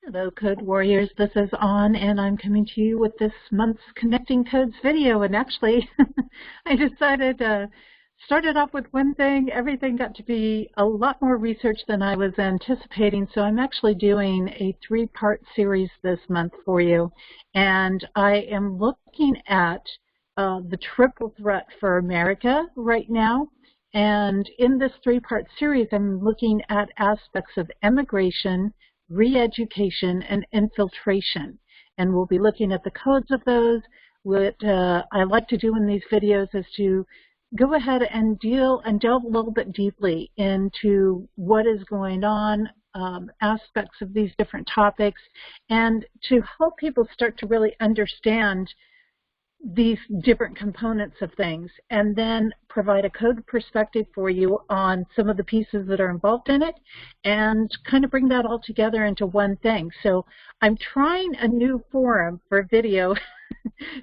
Hello, Code Warriors. This is On, and I'm coming to you with this month's Connecting Codes video. And actually, I decided started off with one thing. Everything got to be a lot more research than I was anticipating. So I'm actually doing a 3-part series this month for you. And I am looking at the triple threat for America right now. And in this 3-part series, I'm looking at aspects of immigration, Reeducation, and Infiltration. And we'll be looking at the codes of those. What I like to do in these videos is to go ahead and delve a little bit deeply into what is going on, aspects of these different topics, and to help people start to really understand these different components of things, and then provide a code perspective for you on some of the pieces that are involved in it, and kind of bring that all together into one thing. So I'm trying a new forum for video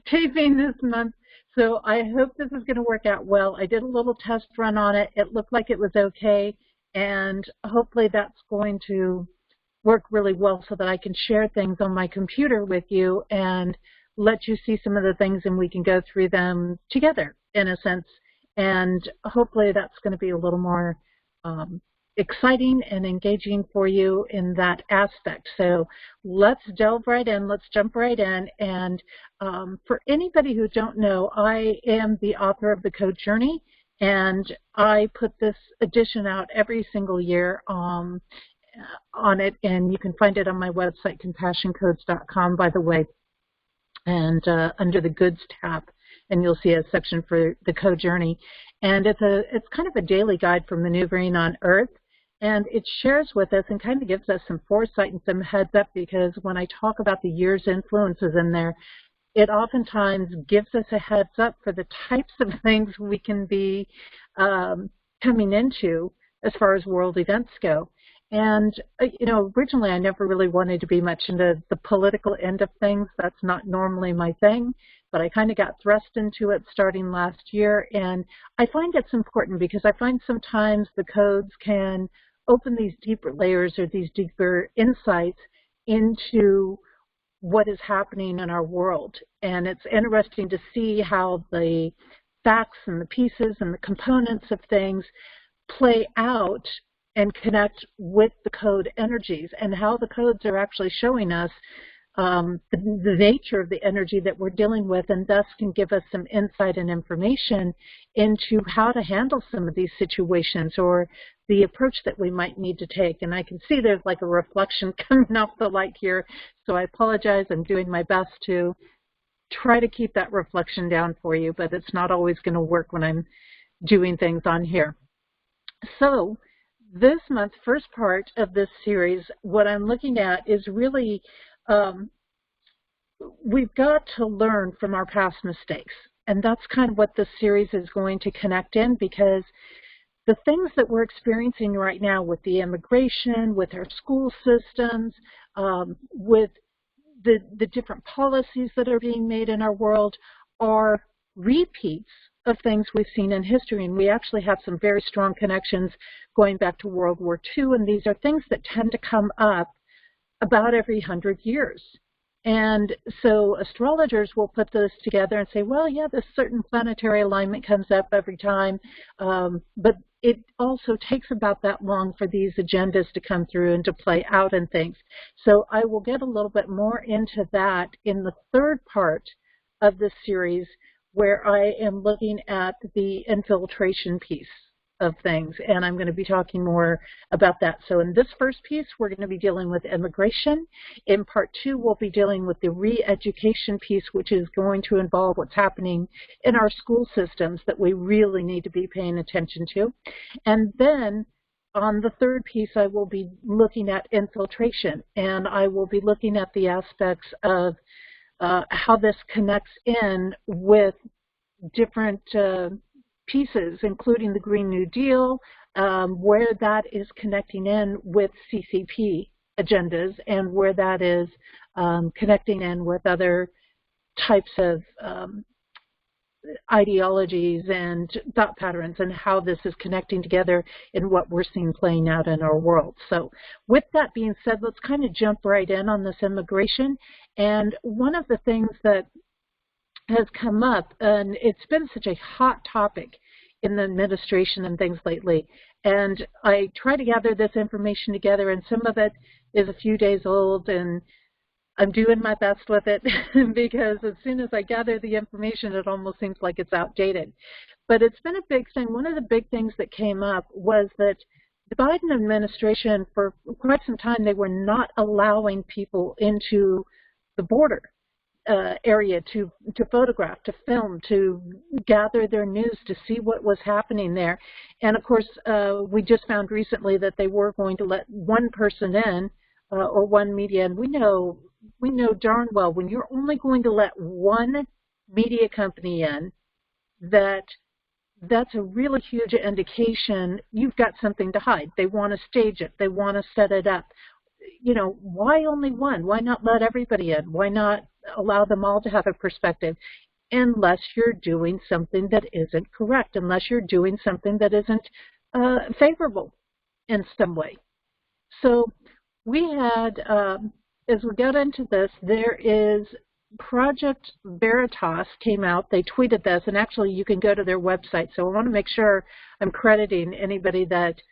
taping this month, so I hope this is going to work out well. I did a little test run on it. It looked like it was okay, and hopefully that's going to work really well so that I can share things on my computer with you and let you see some of the things, and we can go through them together in a sense. And hopefully that's going to be a little more exciting and engaging for you in that aspect. So let's delve right in. Let's jump right in. And for anybody who don't know, I am the author of The Code Journey, and I put this edition out every single year on it, and you can find it on my website, compassioncodes.com, by the way. And under the Goods tab, and you'll see a section for the Code Journey. And it's kind of a daily guide for maneuvering on Earth, and it shares with us and kind of gives us some foresight and some heads up, because when I talk about the year's influences in there, it oftentimes gives us a heads up for the types of things we can be coming into as far as world events go. And, you know, originally I never really wanted to be much into the political end of things. That's not normally my thing, but I kind of got thrust into it starting last year. And I find it's important because I find sometimes the codes can open these deeper layers or these deeper insights into what is happening in our world. And it's interesting to see how the facts and the pieces and the components of things play out and connect with the code energies, and how the codes are actually showing us the nature of the energy that we're dealing with, and thus can give us some insight and information into how to handle some of these situations or the approach that we might need to take. And I can see there's like a reflection coming off the light here, so I apologize. I'm doing my best to try to keep that reflection down for you, but it's not always going to work when I'm doing things on here. So this month's first part of this series, what I'm looking at is really, we've got to learn from our past mistakes. And that's kind of what this series is going to connect in, because the things that we're experiencing right now with the immigration, with our school systems, with the different policies that are being made in our world are repeats of things we've seen in history. And we actually have some very strong connections going back to World War II, and these are things that tend to come up about every 100 years. And so astrologers will put those together and say, well, yeah, this certain planetary alignment comes up every time, but it also takes about that long for these agendas to come through and to play out and things. So I will get a little bit more into that in the third part of this series, where I am looking at the infiltration piece of things, and I'm going to be talking more about that. So in this first piece, we're going to be dealing with immigration. In part 2, we'll be dealing with the re-education piece, which is going to involve what's happening in our school systems that we really need to be paying attention to. And then on the third piece, I will be looking at infiltration, and I will be looking at the aspects of how this connects in with different pieces, including the Green New Deal, where that is connecting in with CCP agendas, and where that is connecting in with other types of ideologies and thought patterns and how this is connecting together in what we're seeing playing out in our world. So with that being said, let's kind of jump right in on this immigration. And one of the things that has come up, and it's been such a hot topic in the administration and things lately, and I try to gather this information together, and some of it is a few days old, and I'm doing my best with it because as soon as I gather the information, it almost seems like it's outdated. But it's been a big thing. One of the big things that came up was that the Biden administration, for quite some time, they were not allowing people into the border area to photograph, to film, to gather their news, to see what was happening there. And of course, we just found recently that they were going to let one person in, or one media, and we know darn well when you're only going to let one media company in, that's a really huge indication you've got something to hide. They want to stage it. They want to set it up. You know, why only one? Why not let everybody in? Why not allow them all to have a perspective? Unless you're doing something that isn't correct, unless you're doing something that isn't favorable in some way. So we had, as we got into this, there is Project Veritas came out. They tweeted this, and actually you can go to their website. So I want to make sure I'm crediting anybody that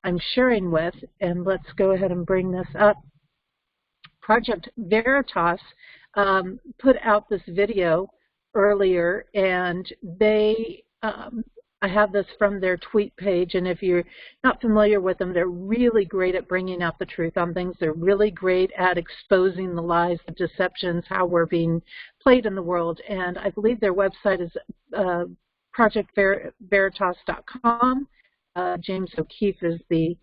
I'm sharing with, and let's go ahead and bring this up. Project Veritas put out this video earlier, and they I have this from their tweet page, and if you're not familiar with them, they're really great at bringing out the truth on things. They're really great at exposing the lies, the deceptions, how we're being played in the world. And I believe their website is projectveritas.com. James O'Keefe is the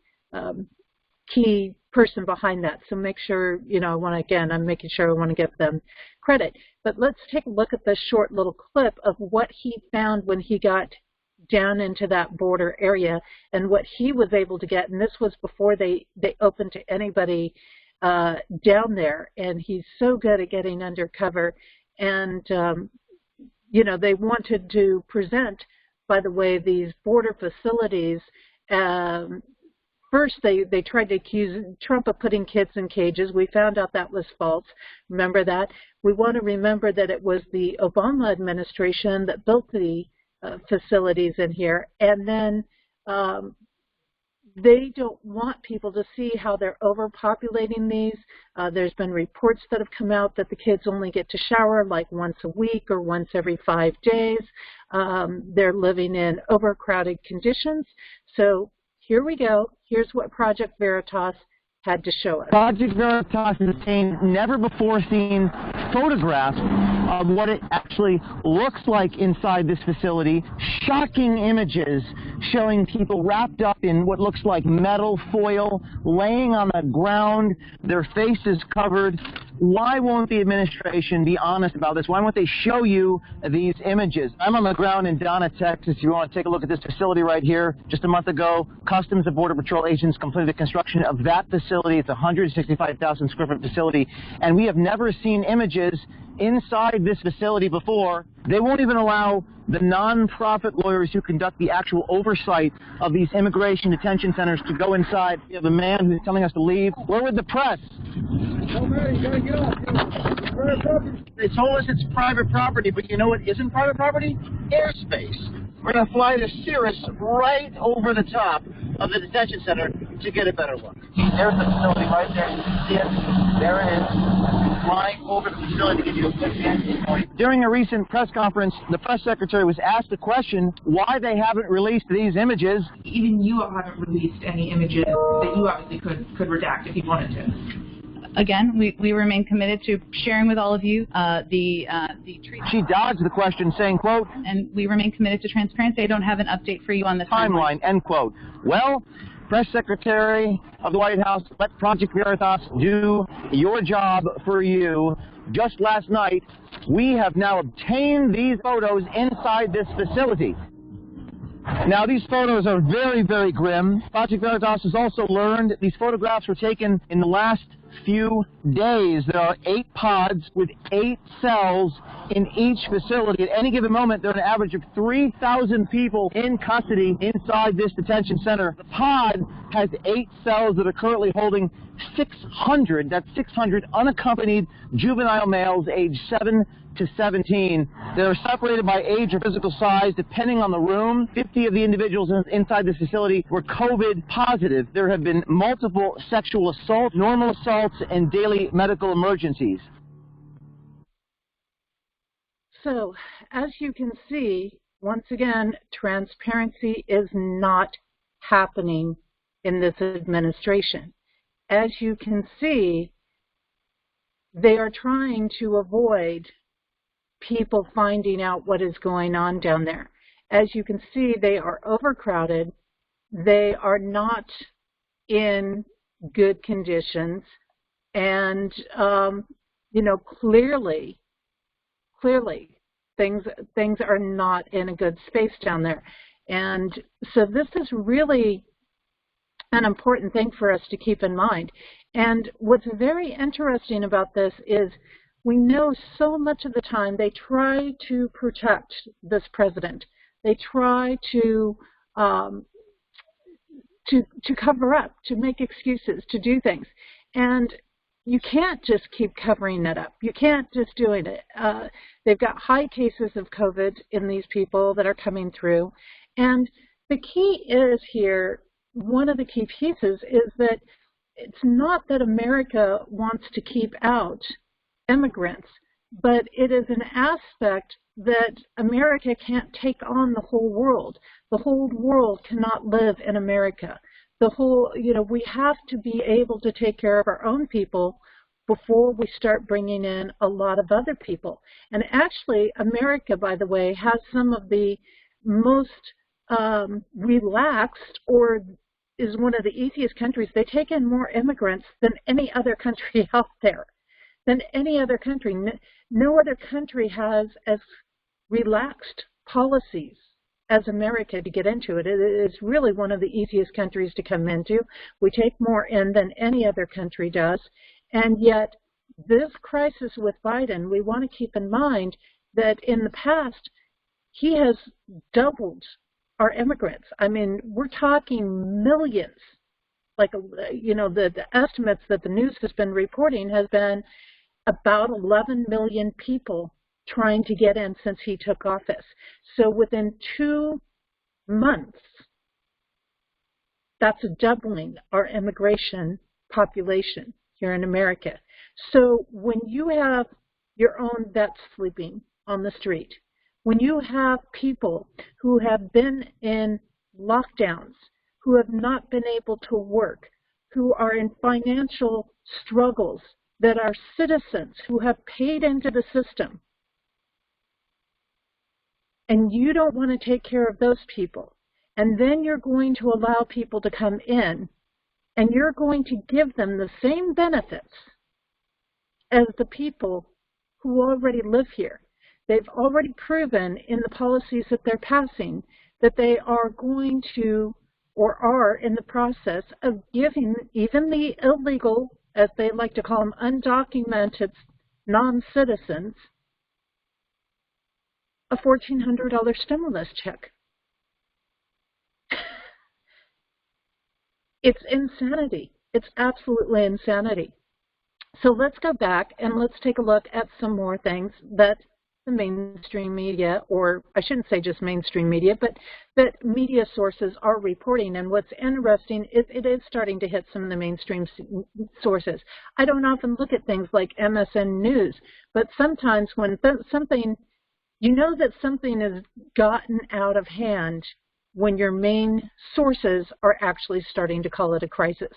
key person behind that. So make sure, you know, I'm making sure I want to give them credit. But let's take a look at this short little clip of what he found when he got down into that border area and what he was able to get. And this was before they opened to anybody down there. And he's so good at getting undercover. And, you know, they wanted to present, by the way, these border facilities. First, they tried to accuse Trump of putting kids in cages. We found out that was false. Remember that? We want to remember that it was the Obama administration that built the facilities in here, and then they don't want people to see how they're overpopulating these. There's been reports that have come out that the kids only get to shower like once a week or once every 5 days. They're living in overcrowded conditions. So here we go. Here's what Project Veritas had to show us. Project Veritas has obtained never-before-seen photographs of what it actually looks like inside this facility. Shocking images showing people wrapped up in what looks like metal foil, laying on the ground, their faces covered. Why won't the administration be honest about this? Why won't they show you these images? I'm on the ground in Donna, Texas. You want to take a look at this facility right here. Just a month ago, Customs and Border Patrol agents completed the construction of that facility. It's a 165,000 square foot facility, and we have never seen images inside this facility before. They won't even allow the non-profit lawyers who conduct the actual oversight of these immigration detention centers to go inside. We have a man who's telling us to leave. Where would the press? Oh, man, you gotta get off. Private property. They told us it's private property, but you know what isn't private property? Airspace. We're going to fly the Cirrus right over the top of the detention center to get a better look. There's the facility right there. You can see it. There it is. Flying over the facility to give you a good view. During a recent press conference, the press secretary was asked the question why they haven't released these images. Even you haven't released any images that you obviously could redact if you wanted to. Again, we remain committed to sharing with all of you the treatment. She dodged the question, saying, quote, and we remain committed to transparency. I don't have an update for you on the timeline, end quote. Well, Press Secretary of the White House, let Project Veritas do your job for you. Just last night, we have now obtained these photos inside this facility. Now, these photos are very, very grim. Project Veritas has also learned these photographs were taken in the last few days. There are 8 pods with 8 cells in each facility. At any given moment, there are an average of 3,000 people in custody inside this detention center. The pod has 8 cells that are currently holding 600, that's 600 unaccompanied juvenile males aged 7 to 17. They are separated by age or physical size depending on the room. 50 of the individuals inside this facility were COVID positive. There have been multiple sexual assaults, normal assaults, and daily medical emergencies. So, as you can see, once again, transparency is not happening in this administration. As you can see, they are trying to avoid people finding out what is going on down there. As you can see, they are overcrowded. They are not in good conditions. And, you know, clearly, things are not in a good space down there. And so this is really an important thing for us to keep in mind. And what's very interesting about this is we know so much of the time they try to protect this president. They try to cover up, to make excuses, to do things. And you can't just keep covering it up. You can't just do it. They've got high cases of COVID in these people that are coming through. And the key is here, one of the key pieces is that it's not that America wants to keep out immigrants, but it is an aspect that America can't take on the whole world. The whole world cannot live in America. The whole, you know, we have to be able to take care of our own people before we start bringing in a lot of other people. And actually, America, by the way, has some of the most relaxed, or is one of the easiest countries. They take in more immigrants than any other country out there. Than any other country. No other country has as relaxed policies as America to get into it. It is really one of the easiest countries to come into. We take more in than any other country does. And yet, this crisis with Biden, we want to keep in mind that in the past, he has doubled our immigrants. I mean, we're talking millions. Like, you know, the estimates that the news has been reporting has been about 11 million people trying to get in since he took office. So within 2 months, that's doubling our immigration population here in America. So when you have your own vets sleeping on the street, when you have people who have been in lockdowns, who have not been able to work, who are in financial struggles, that are citizens who have paid into the system, and you don't want to take care of those people, and then you're going to allow people to come in, and you're going to give them the same benefits as the people who already live here. They've already proven in the policies that they're passing that they are going to, or are in the process of giving even the illegal, as they like to call them, undocumented non-citizens, a $1,400 stimulus check. It's insanity. It's absolutely insanity. So let's go back and let's take a look at some more things that the mainstream media, or I shouldn't say just mainstream media, but that media sources are reporting. And what's interesting is it is starting to hit some of the mainstream sources. I don't often look at things like MSN News, but sometimes when something, you know that something has gotten out of hand when your main sources are actually starting to call it a crisis.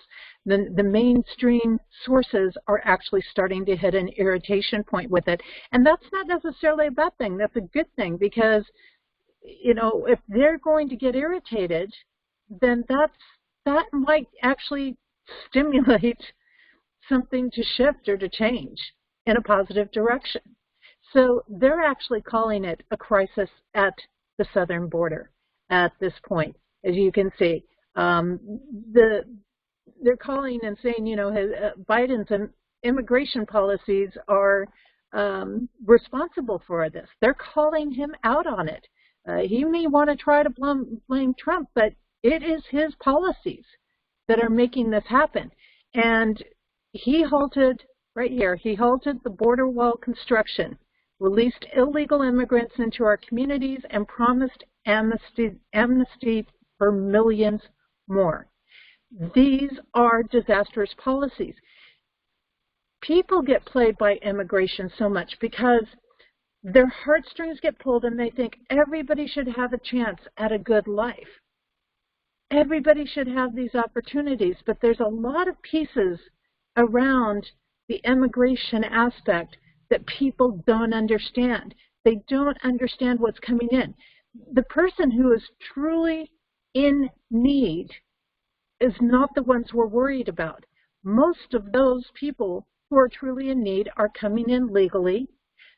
The mainstream sources are actually starting to hit an irritation point with it. And that's not necessarily a bad thing. That's a good thing, because, you know, if they're going to get irritated, then that might actually stimulate something to shift or to change in a positive direction. So they're actually calling it a crisis at the southern border at this point. As you can see, the they're calling and saying, you know, Biden's immigration policies are responsible for this. They're calling him out on it. He may want to try to blame Trump, but it is his policies that are making this happen. And he halted, right here, he halted the border wall construction, released illegal immigrants into our communities, and promised amnesty for millions more. These are disastrous policies. People get played by immigration so much because their heartstrings get pulled and they think everybody should have a chance at a good life. Everybody should have these opportunities, but there's a lot of pieces around the immigration aspect that people don't understand. They don't understand what's coming in. The person who is truly in need is not the ones we're worried about. Most of those people who are truly in need are coming in legally,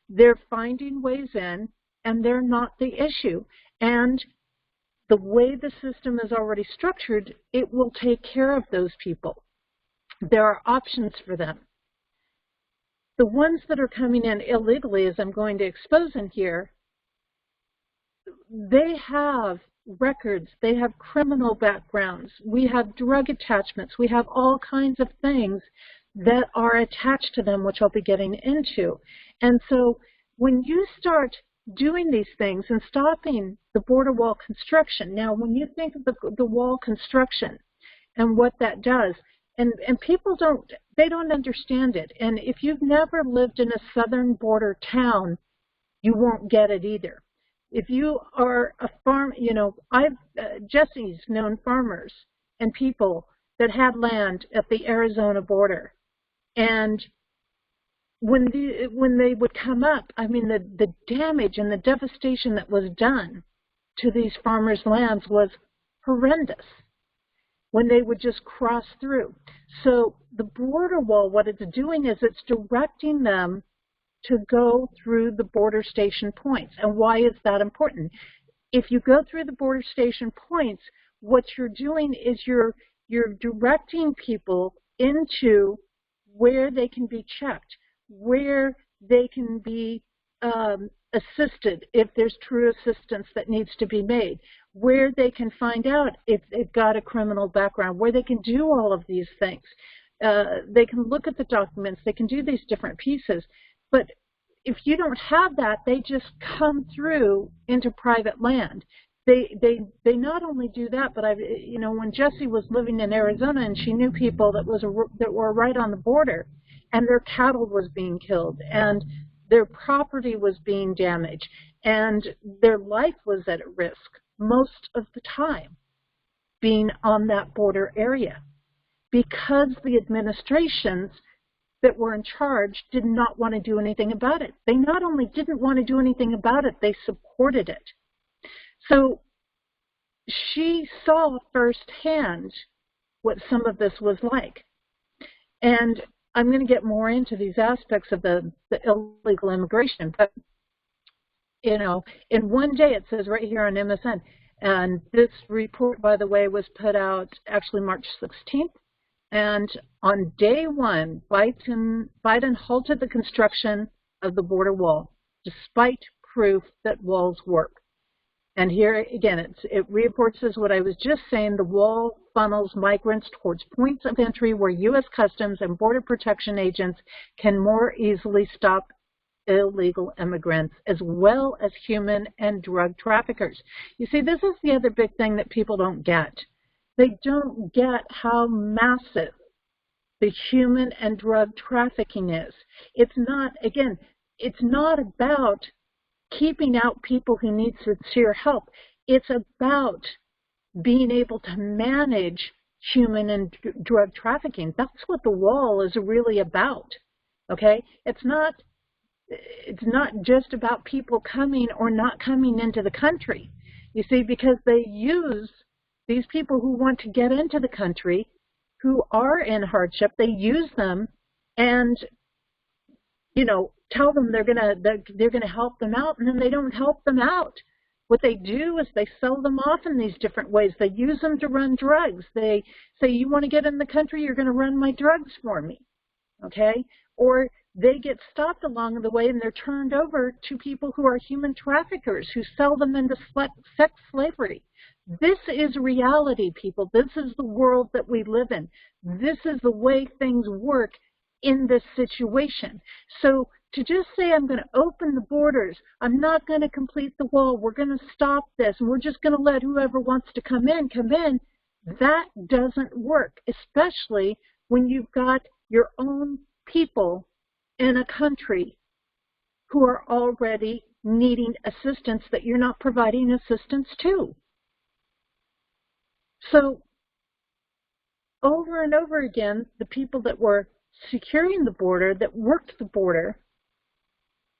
they're finding ways in, and they're not the issue. And the way the system is already structured, it will take care of those people. There are options for them. The ones that are coming in illegally, as I'm going to expose in here, they have records, they have criminal backgrounds, we have drug attachments, we have all kinds of things that are attached to them, which I'll be getting into. And so when you start doing these things and stopping the border wall construction, now when you think of the wall construction and what that does, and people don't understand it. And if you've never lived in a southern border town, you won't get it either. If you are a farm, you know, Jesse's known farmers and people that had land at the Arizona border. And when they would come up, I mean, the damage and the devastation that was done to these farmers' lands was horrendous when they would just cross through. So the border wall, what it's doing is it's directing them to go through the border station points. And why is that important? If you go through the border station points, what you're doing is you're directing people into where they can be checked, where they can be assisted if there's true assistance that needs to be made, where they can find out if they've got a criminal background, where they can do all of these things. They can look at the documents, they can do these different pieces. But if you don't have that, they just come through into private land. They not only do that, but you know, when Jessie was living in Arizona and she knew people that were right on the border, and their cattle was being killed, and their property was being damaged, and their life was at risk most of the time being on that border area, because the administrations that were in charge did not want to do anything about it. They not only didn't want to do anything about it, they supported it. So she saw firsthand what some of this was like. And I'm going to get more into these aspects of the illegal immigration. But, you know, in one day, it says right here on MSN, and this report, by the way, was put out actually March 16th. And on day one, Biden halted the construction of the border wall, despite proof that walls work. And here again, it reinforces what I was just saying. The wall funnels migrants towards points of entry where U.S. Customs and Border Protection agents can more easily stop illegal immigrants, as well as human and drug traffickers. You see, this is the other big thing that people don't get. They don't get how massive the human and drug trafficking is. It's not, again, it's not about keeping out people who need sincere help. It's about being able to manage human and drug trafficking. That's what the wall is really about, okay? It's not just about people coming or not coming into the country, you see, because they use these people who want to get into the country, who are in hardship, they use them and, you know, tell them they're gonna help them out, and then they don't help them out. What they do is they sell them off in these different ways. They use them to run drugs. They say, you want to get in the country, you're going to run my drugs for me, okay? Or they get stopped along the way and they're turned over to people who are human traffickers who sell them into sex slavery. This is reality, people. This is the world that we live in. This is the way things work in this situation. So to just say, I'm going to open the borders, I'm not going to complete the wall, we're going to stop this, and we're just going to let whoever wants to come in, that doesn't work, especially when you've got your own people in a country who are already needing assistance that you're not providing assistance to. So over and over again, the people that were securing the border, that worked the border,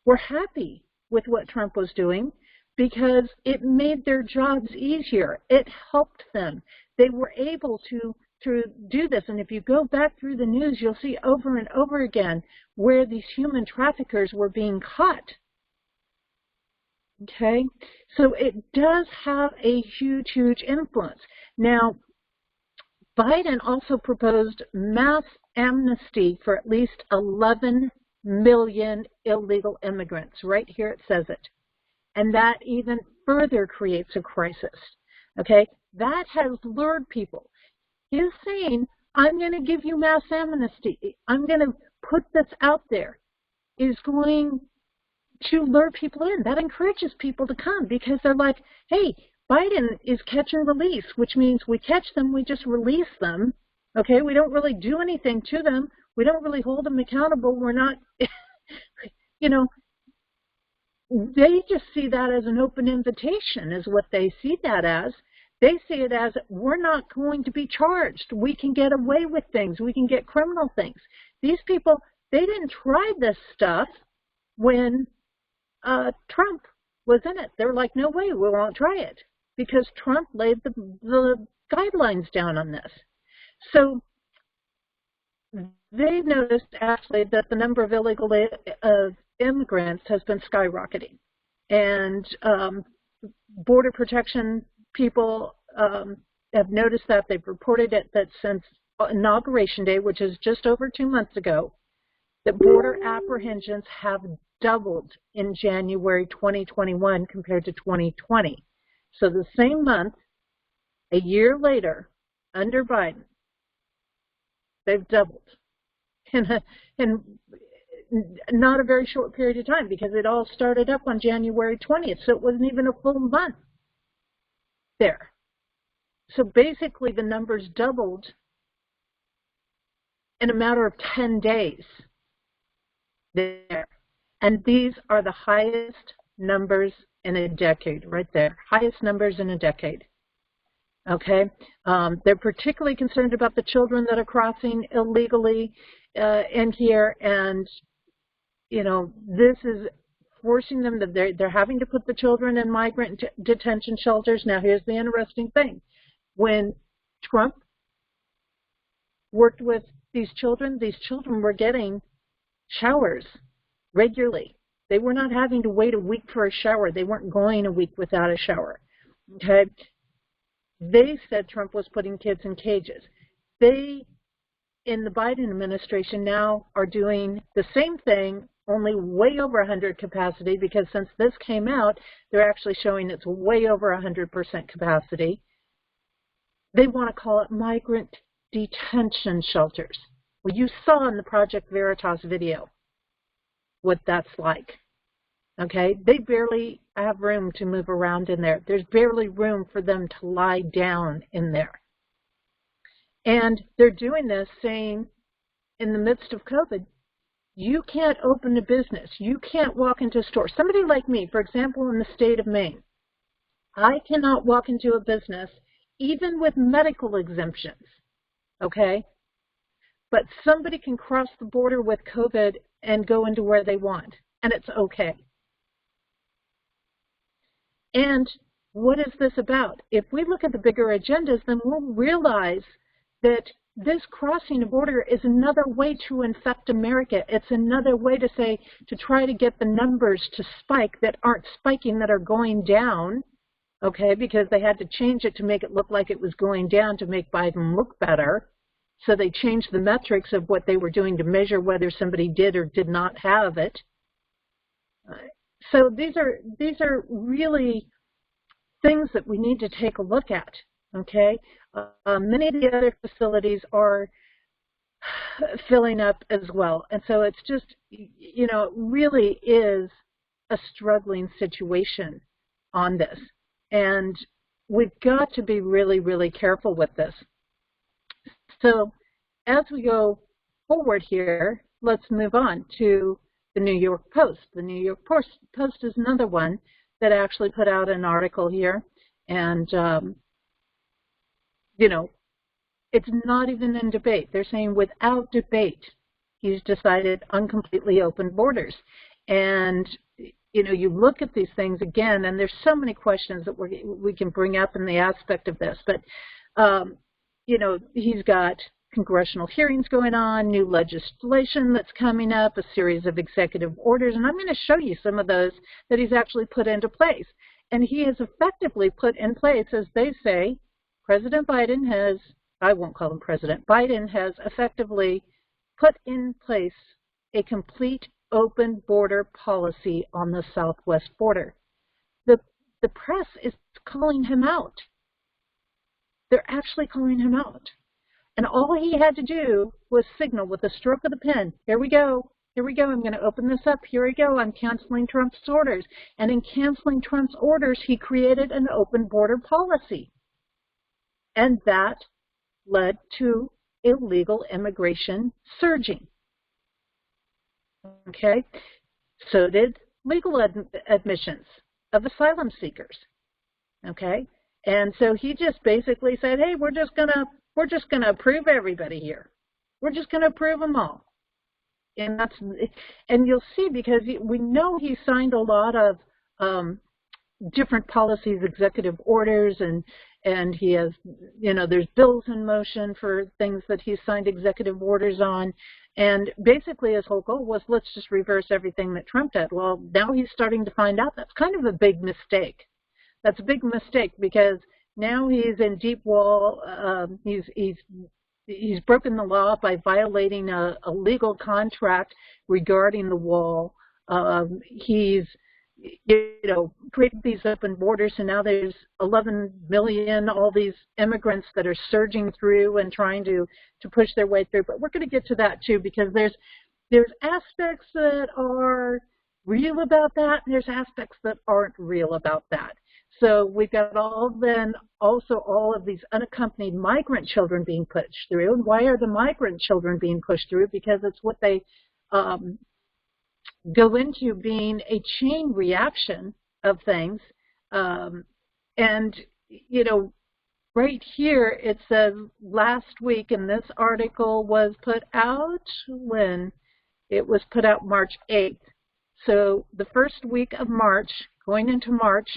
were happy with what Trump was doing because it made their jobs easier. It helped them. They were able to do this. And if you go back through the news, you'll see over and over again where these human traffickers were being caught. Okay? So it does have a huge, huge influence. Now, Biden also proposed mass amnesty for at least 11 million illegal immigrants. Right here it says it. And that even further creates a crisis. Okay? That has lured people. He's saying, I'm going to give you mass amnesty. I'm going to put this out there. Is going to lure people in. That encourages people to come because they're like, hey, Biden is catch and release, which means we catch them, we just release them. Okay, we don't really do anything to them. We don't really hold them accountable. We're not, you know, they just see that as an open invitation is what they see that as. They see it as, we're not going to be charged. We can get away with things. We can get criminal things. These people, they didn't try this stuff when Trump was in it. They were like, no way, we won't try it, because Trump laid the guidelines down on this. So they noticed actually that the number of illegal immigrants has been skyrocketing. And Border Protection people have noticed that. They've reported it that since Inauguration Day, which is just over 2 months ago, that border apprehensions have doubled in January 2021 compared to 2020. So the same month, a year later, under Biden, they've doubled in not a very short period of time, because it all started up on January 20th, so it wasn't even a full month there. So basically the numbers doubled in a matter of 10 days there. And these are the highest numbers in a decade, right there. Highest numbers in a decade. Okay? They're particularly concerned about the children that are crossing illegally in here, and, you know, this is forcing them to, they're having to put the children in migrant detention shelters. Now, here's the interesting thing. When Trump worked with these children were getting showers regularly. They were not having to wait a week for a shower. They weren't going a week without a shower. Okay? They said Trump was putting kids in cages. They, in the Biden administration, now are doing the same thing, only way over 100 capacity, because since this came out, they're actually showing it's way over 100% capacity. They want to call it migrant detention shelters. Well, you saw in the Project Veritas video what that's like. Okay? They barely have room to move around in there. There's barely room for them to lie down in there. And they're doing this saying, in the midst of COVID, you can't open a business. You can't walk into a store. Somebody like me, for example, in the state of Maine, I cannot walk into a business even with medical exemptions, okay? But somebody can cross the border with COVID and go into where they want, and it's okay. And what is this about? If we look at the bigger agendas, then we'll realize that this crossing a border is another way to infect America. It's another way to say, to try to get the numbers to spike that aren't spiking, that are going down, okay, because they had to change it to make it look like it was going down to make Biden look better. So they changed the metrics of what they were doing to measure whether somebody did or did not have it. So these are really things that we need to take a look at, okay? Many of the other facilities are filling up as well. And so it's just, you know, it really is a struggling situation on this. And we've got to be really, really careful with this. So as we go forward here, let's move on to the New York Post. The New York Post is another one that actually put out an article here. And, you know, it's not even in debate. They're saying without debate, he's decided on completely open borders. And, you know, you look at these things again, and there's so many questions that we can bring up in the aspect of this. But, you know, he's got congressional hearings going on, new legislation that's coming up, a series of executive orders, and I'm going to show you some of those that he's actually put into place. And he has effectively put in place, as they say, President Biden has, I won't call him President, Biden has effectively put in place a complete open border policy on the southwest border. The press is calling him out. They're actually calling him out. And all he had to do was signal with a stroke of the pen, here we go, I'm going to open this up, here we go, I'm canceling Trump's orders. And in canceling Trump's orders, he created an open border policy. And that led to illegal immigration surging. Okay? So did legal admissions of asylum seekers. Okay? And so he just basically said, hey, we're just gonna approve everybody here. We're just gonna approve them all. And you'll see, because we know he signed a lot of different policies, executive orders, and he has, you know, there's bills in motion for things that he signed executive orders on. And basically his whole goal was, let's just reverse everything that Trump did. Well, now he's starting to find out that's kind of a big mistake. That's a big mistake, because now he's in deep wall. He's broken the law by violating a legal contract regarding the wall. He's, you know, created these open borders, and now there's 11 million, all these immigrants that are surging through and trying to push their way through. But we're going to get to that too, because there's aspects that are real about that, and there's aspects that aren't real about that. So we've got also all of these unaccompanied migrant children being pushed through. And why are the migrant children being pushed through? Because it's what they go into being a chain reaction of things. And, you know, right here it says last week, and this article was put out when it was put out March 8th. So the first week of March, going into March,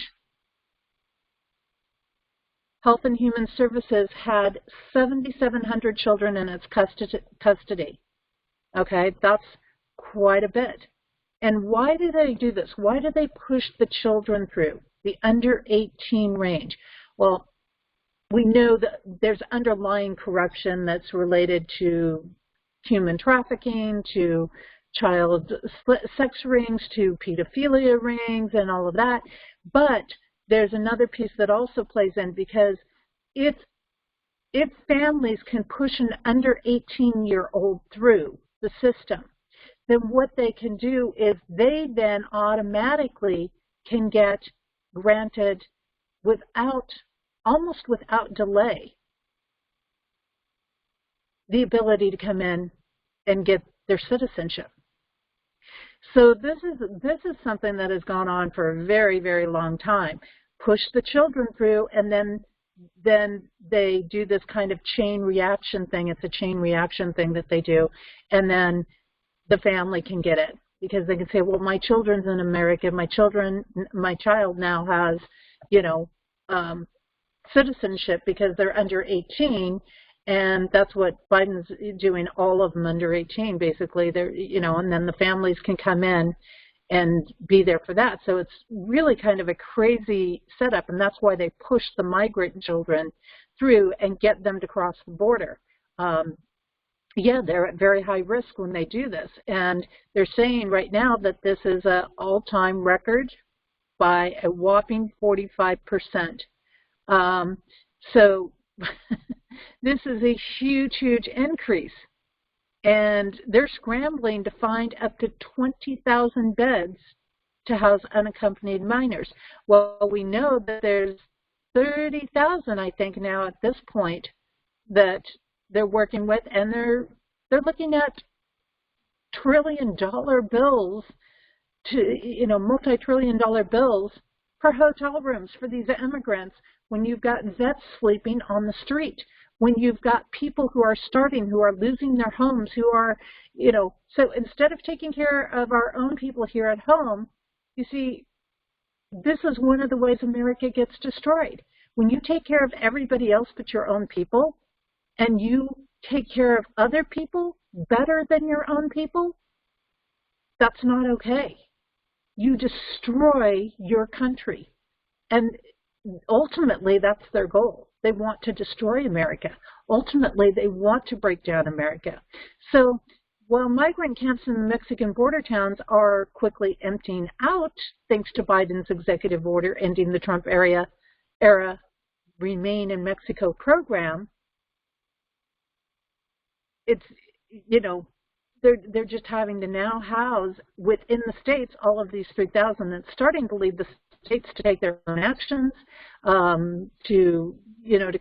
Health and Human Services had 7,700 children in its custody. Okay, that's quite a bit. And why do they do this? Why do they push the children through, the under 18 range? Well, we know that there's underlying corruption that's related to human trafficking, to child sex rings, to pedophilia rings, and all of that. But there's another piece that also plays in, because if families can push an under 18-year-old through the system, then what they can do is they then automatically can get granted almost without delay, the ability to come in and get their citizenship. So this is something that has gone on for a very, very long time. Push the children through, and then they do this kind of chain reaction thing. It's a chain reaction thing that they do, and then the family can get it, because they can say, well, my children's in America, my child now has, you know, citizenship because they're under 18. And that's what Biden's doing, all of them under 18, basically. They're, you know, and then the families can come in and be there for that. So it's really kind of a crazy setup, and that's why they push the migrant children through and get them to cross the border. Yeah, they're at very high risk when they do this, and they're saying right now that this is an all-time record by a whopping 45%. So this is a huge, huge increase, and they're scrambling to find up to 20,000 beds to house unaccompanied minors. Well, we know that there's 30,000, I think, now at this point that they're working with, and they're looking at trillion-dollar bills to, multi-trillion-dollar bills for hotel rooms for these immigrants when you've got vets sleeping on the street, when you've got people who are starving, who are losing their homes, who are, so instead of taking care of our own people here at home, you see, this is one of the ways America gets destroyed. When you take care of everybody else but your own people, and you take care of other people better than your own people, that's not okay. You destroy your country. And ultimately, that's their goal. They want to destroy America. Ultimately, they want to break down America. So while migrant camps in the Mexican border towns are quickly emptying out, thanks to Biden's executive order ending the Trump era Remain in Mexico program, it's, they're just having to now house within the states all of these 3,000. It's starting to lead the states to take their own actions, to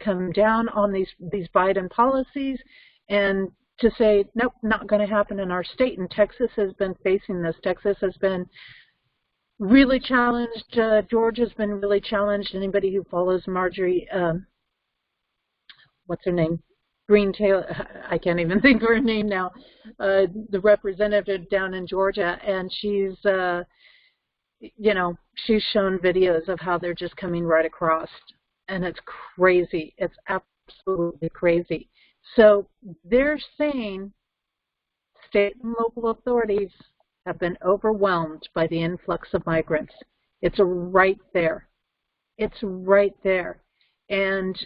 come down on these Biden policies and to say, nope, not going to happen in our state. And Texas has been facing this. Texas has been really challenged. Georgia's been really challenged. Anybody who follows Marjorie, what's her name? Greentail, I can't even think of her name now, the representative down in Georgia, and she's, she's shown videos of how they're just coming right across, and it's crazy. It's absolutely crazy. So they're saying state and local authorities have been overwhelmed by the influx of migrants. It's right there. It's right there. And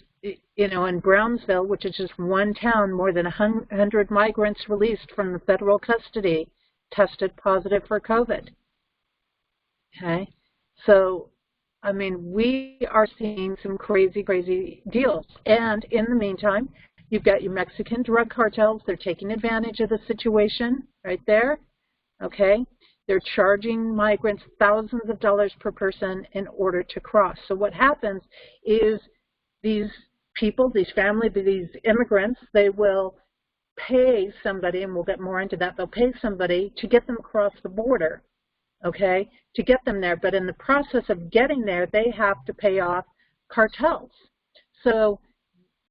in Brownsville, which is just one town, more than 100 migrants released from the federal custody tested positive for COVID. Okay? So, I mean, we are seeing some crazy, crazy deals. And in the meantime, you've got your Mexican drug cartels. They're taking advantage of the situation right there. Okay? They're charging migrants thousands of dollars per person in order to cross. So what happens is these people, these families, these immigrants, they will pay somebody, and we'll get more into that, they'll pay somebody to get them across the border, okay, to get them there. But in the process of getting there, they have to pay off cartels. So,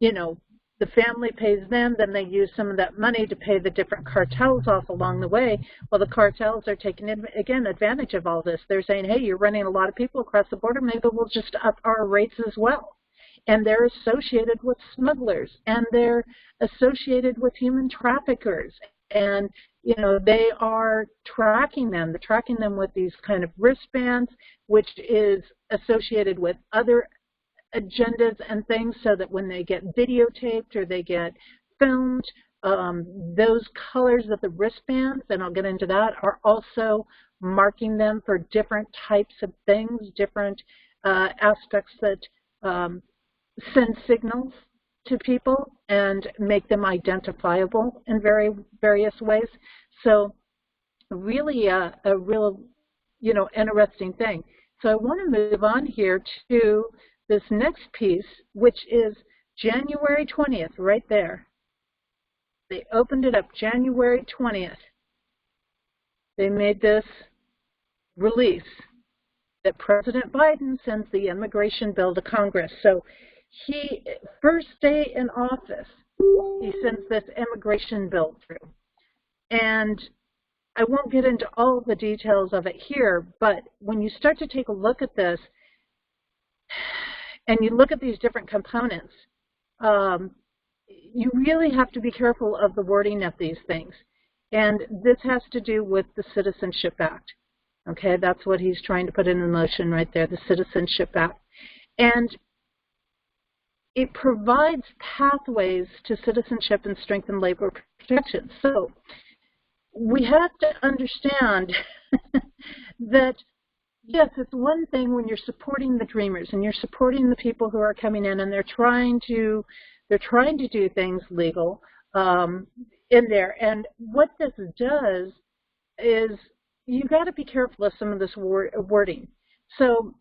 the family pays them, then they use some of that money to pay the different cartels off along the way. Well, the cartels are taking, again, advantage of all this. They're saying, hey, you're running a lot of people across the border, maybe we'll just up our rates as well. And they're associated with smugglers, and they're associated with human traffickers. And, they are tracking them. They're tracking them with these kind of wristbands, which is associated with other agendas and things, so that when they get videotaped or they get filmed, those colors of the wristbands, and I'll get into that, are also marking them for different types of things, different aspects that send signals to people and make them identifiable in various ways. So really a real, interesting thing. So I want to move on here to this next piece, which is January 20th, right there. They opened it up January 20th. They made this release that President Biden sends the immigration bill to Congress. So he, first day in office, he sends this immigration bill through. And I won't get into all the details of it here, but when you start to take a look at this, and you look at these different components, you really have to be careful of the wording of these things. And this has to do with the Citizenship Act. Okay, that's what he's trying to put into motion right there, the Citizenship Act. And it provides pathways to citizenship and strengthen labor protections. So we have to understand that, yes, it's one thing when you're supporting the dreamers and you're supporting the people who are coming in and they're trying to do things legal in there. And what this does is you got to be careful of some of this wording. So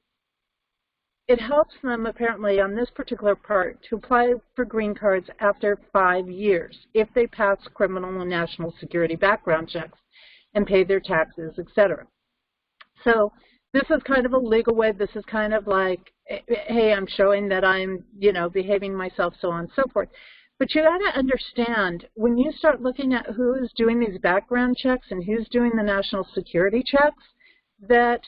it helps them apparently on this particular part to apply for green cards after 5 years if they pass criminal and national security background checks and pay their taxes, etc. So this is kind of a legal way. This is kind of like, hey, I'm showing that I'm, behaving myself, so on and so forth. But you got to understand, when you start looking at who's doing these background checks and who's doing the national security checks, that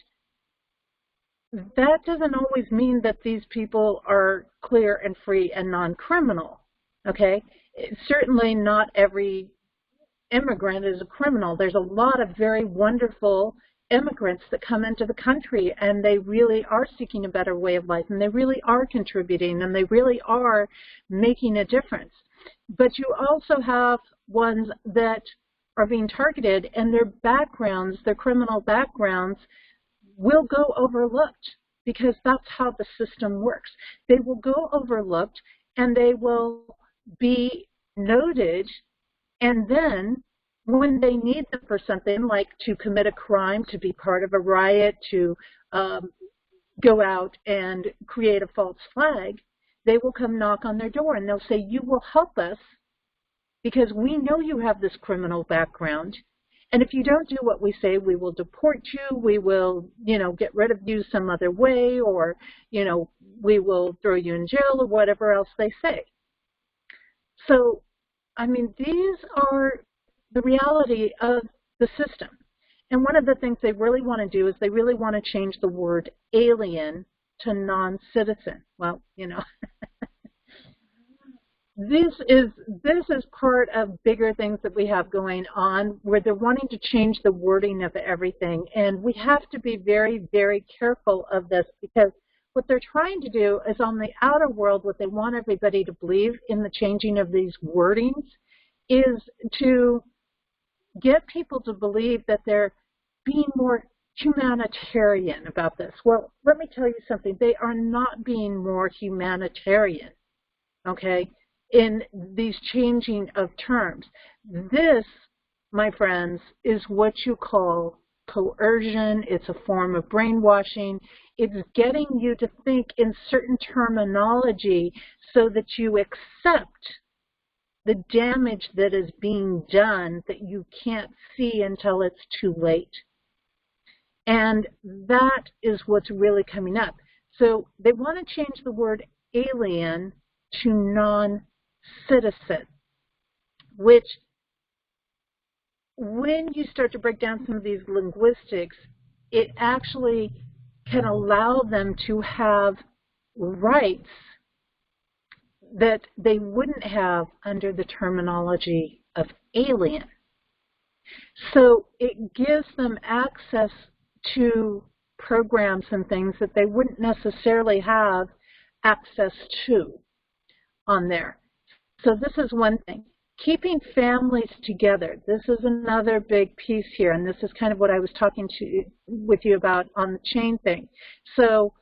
doesn't always mean that these people are clear and free and non-criminal, okay? Certainly not every immigrant is a criminal. There's a lot of very wonderful immigrants that come into the country and they really are seeking a better way of life and they really are contributing and they really are making a difference. But you also have ones that are being targeted and their backgrounds, their criminal backgrounds, will go overlooked because that's how the system works. They will go overlooked and they will be noted, and then when they need them for something like to commit a crime, to be part of a riot, to go out and create a false flag, they will come knock on their door and they'll say, you will help us because we know you have this criminal background. And if you don't do what we say, we will deport you, we will, get rid of you some other way, or, we will throw you in jail or whatever else they say. So, I mean, these are the reality of the system. And one of the things they really want to do is they really want to change the word alien to non-citizen. Well, This is part of bigger things that we have going on where they're wanting to change the wording of everything. And we have to be very, very careful of this because what they're trying to do is on the outer world, what they want everybody to believe in the changing of these wordings is to get people to believe that they're being more humanitarian about this. Well, let me tell you something. They are not being more humanitarian, okay, in these changing of terms. This, my friends, is what you call coercion. It's a form of brainwashing. It's getting you to think in certain terminology so that you accept the damage that is being done that you can't see until it's too late. And that is what's really coming up. So they want to change the word alien to non-citizen, which when you start to break down some of these linguistics, it actually can allow them to have rights that they wouldn't have under the terminology of alien. So it gives them access to programs and things that they wouldn't necessarily have access to on there. So this is one thing. Keeping families together. This is another big piece here, and this is kind of what I was talking with you about on the chain thing. So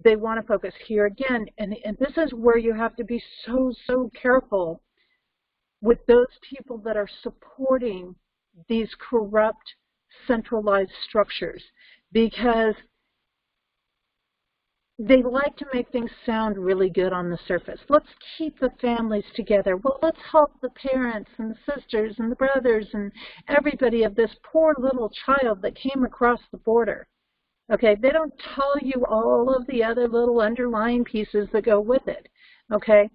they want to focus here again, and this is where you have to be so careful with those people that are supporting these corrupt centralized structures, because they like to make things sound really good on the surface. Let's keep the families together. Well, let's help the parents and the sisters and the brothers and everybody of this poor little child that came across the border. Okay, they don't tell you all of the other little underlying pieces that go with it. Okay,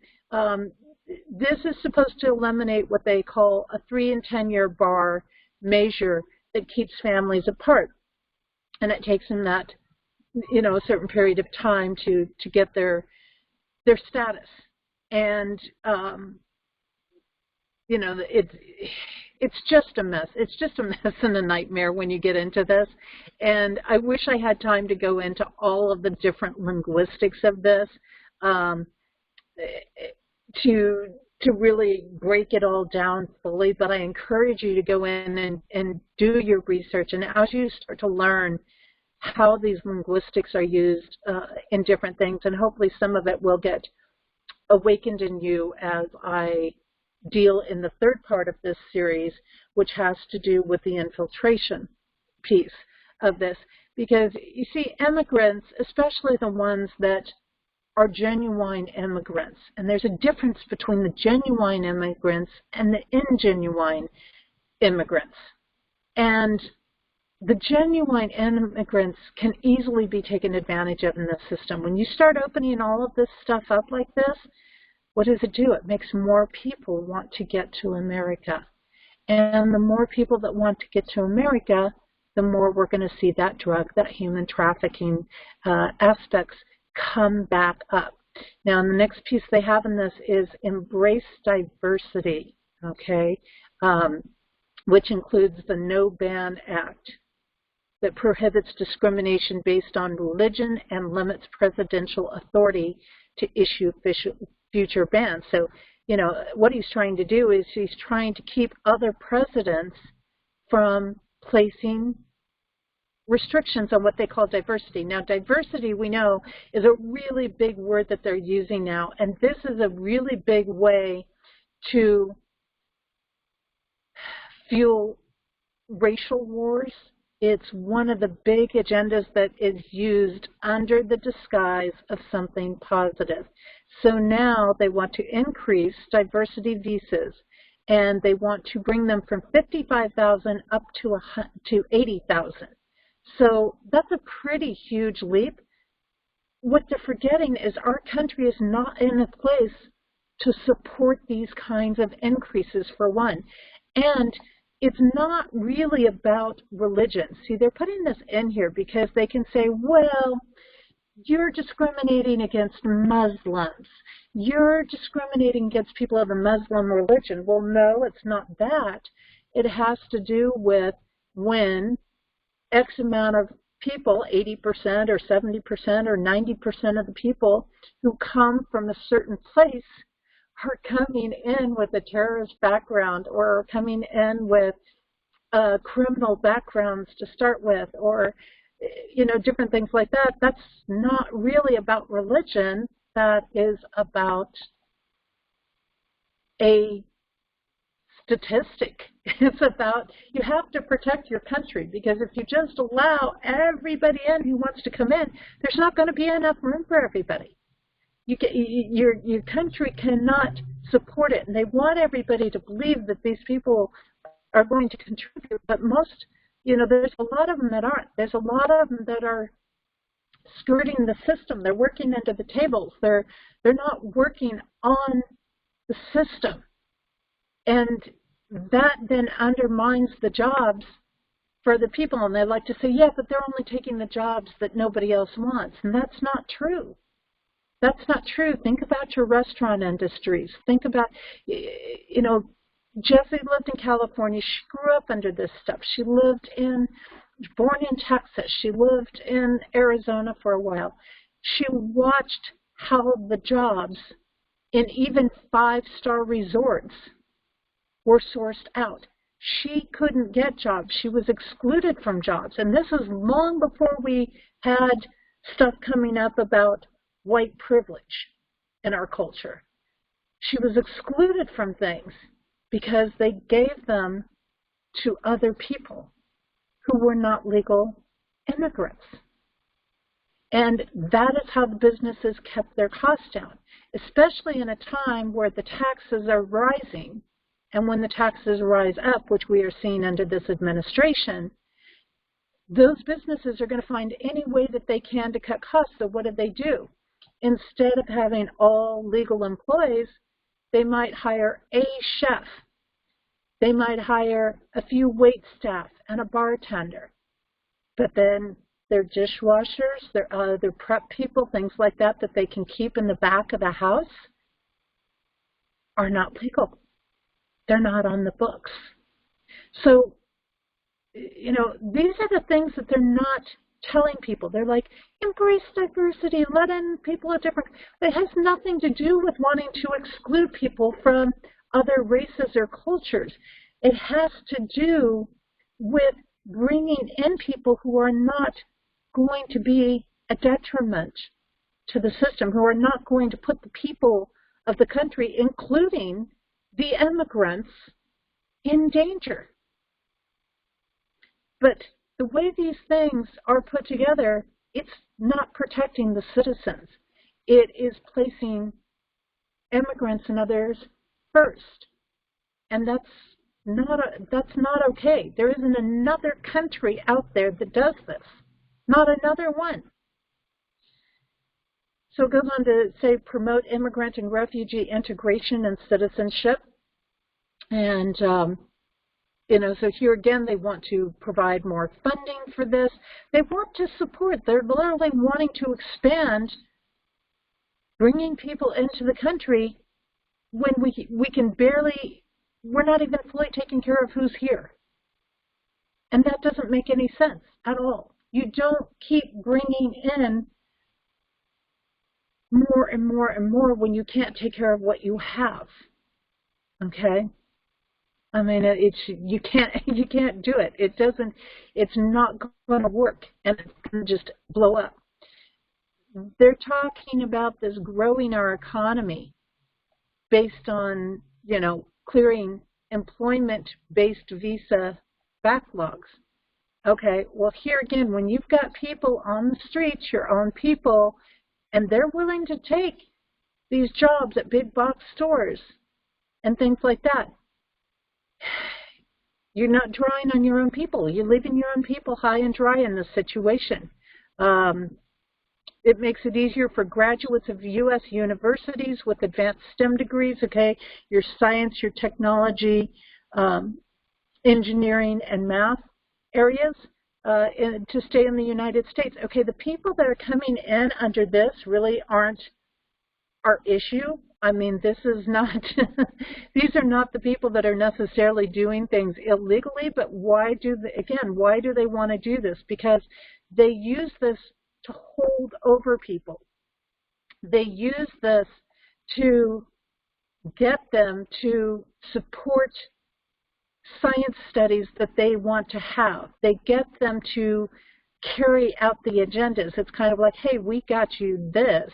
this is supposed to eliminate what they call a 3- and 10-year bar measure that keeps families apart, and it takes them that, a certain period of time to get their status. And it's just a mess. It's just a mess and a nightmare when you get into this. And I wish I had time to go into all of the different linguistics of this to really break it all down fully. But I encourage you to go in and do your research. And as you start to learn how these linguistics are used in different things, and hopefully some of it will get awakened in you as I deal in the third part of this series, which has to do with the infiltration piece of this. Because you see, immigrants, especially the ones that are genuine immigrants, and there's a difference between the genuine immigrants and the ingenuine immigrants. And the genuine immigrants can easily be taken advantage of in the system. When you start opening all of this stuff up like this, what does it do? It makes more people want to get to America. And the more people that want to get to America, the more we're going to see that drug, that human trafficking aspects come back up. Now, the next piece they have in this is embrace diversity, okay, which includes the No Ban Act, that prohibits discrimination based on religion and limits presidential authority to issue future bans. So, you know, what he's trying to do is he's trying to keep other presidents from placing restrictions on what they call diversity. Now, diversity, we know, is a really big word that they're using now, and this is a really big way to fuel racial wars. It's one of the big agendas that is used under the disguise of something positive. So now they want to increase diversity visas, and they want to bring them from 55,000 up to 80,000. So that's a pretty huge leap. What they're forgetting is our country is not in a place to support these kinds of increases, for one. And it's not really about religion. See, they're putting this in here because they can say, well, you're discriminating against Muslims. You're discriminating against people of the Muslim religion. Well, no, it's not that. It has to do with when X amount of people, 80% or 70% or 90% of the people who come from a certain place are coming in with a terrorist background or are coming in with criminal backgrounds to start with, or, you know, different things like that. That's not really about religion. That is about a statistic. It's about, you have to protect your country, because if you just allow everybody in who wants to come in, there's not going to be enough room for everybody. Your country cannot support it, and they want everybody to believe that these people are going to contribute, but most, you know, there's a lot of them that aren't. There's a lot of them that are skirting the system. They're working under the tables. They're not working on the system, and that then undermines the jobs for the people. And they like to say, yeah, but they're only taking the jobs that nobody else wants, and that's not true. That's not true. Think about your restaurant industries. Think about, you know, Jessie lived in California. She grew up under this stuff. She born in Texas. She lived in Arizona for a while. She watched how the jobs in even 5-star resorts were sourced out. She couldn't get jobs. She was excluded from jobs. And this is long before we had stuff coming up about white privilege in our culture. She was excluded from things because they gave them to other people who were not legal immigrants. And that is how the businesses kept their costs down, especially in a time where the taxes are rising. And when the taxes rise up, which we are seeing under this administration, those businesses are going to find any way that they can to cut costs. So what do? Instead of having all legal employees, they might hire a chef. They might hire a few wait staff and a bartender. But then their dishwashers, their prep people, things like that, that they can keep in the back of the house, are not legal. They're not on the books. So, you know, these are the things that they're not telling people. They're like, embrace diversity, let in people of different. It has nothing to do with wanting to exclude people from other races or cultures. It has to do with bringing in people who are not going to be a detriment to the system, who are not going to put the people of the country, including the immigrants, in danger. But the way these things are put together, it's not protecting the citizens. It is placing immigrants and others first. And that's not okay. There isn't another country out there that does this. Not another one. So it goes on to say promote immigrant and refugee integration and citizenship. And, you know, so here again, they want to provide more funding for this. They want to support. They're literally wanting to expand bringing people into the country when we can barely, we're not even fully taking care of who's here. And that doesn't make any sense at all. You don't keep bringing in more and more and more when you can't take care of what you have. Okay? I mean, you can't do it. It's not going to work, and it's going to just blow up. They're talking about this growing our economy based on, you know, clearing employment-based visa backlogs. Okay, well, here again, when you've got people on the streets, your own people, and they're willing to take these jobs at big box stores and things like that, you're not drawing on your own people. You're leaving your own people high and dry in this situation. It makes it easier for graduates of U.S. universities with advanced STEM degrees, okay, your science, your technology, engineering, and math areas to stay in the United States. Okay, the people that are coming in under this really aren't our issue. I mean, this is not, these are not the people that are necessarily doing things illegally, but why do they want to do this? Because they use this to hold over people. They use this to get them to support science studies that they want to have. They get them to carry out the agendas. It's kind of like, hey, we got you this,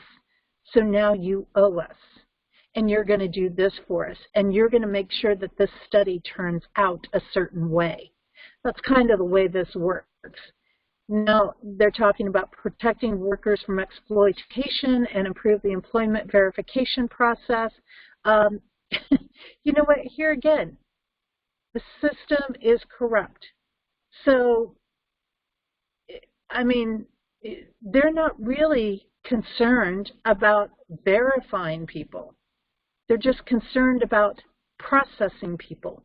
so now you owe us. And you're going to do this for us. And you're going to make sure that this study turns out a certain way. That's kind of the way this works. Now, they're talking about protecting workers from exploitation and improve the employment verification process. You know what? Here again, the system is corrupt. So, I mean, they're not really concerned about verifying people. They're just concerned about processing people,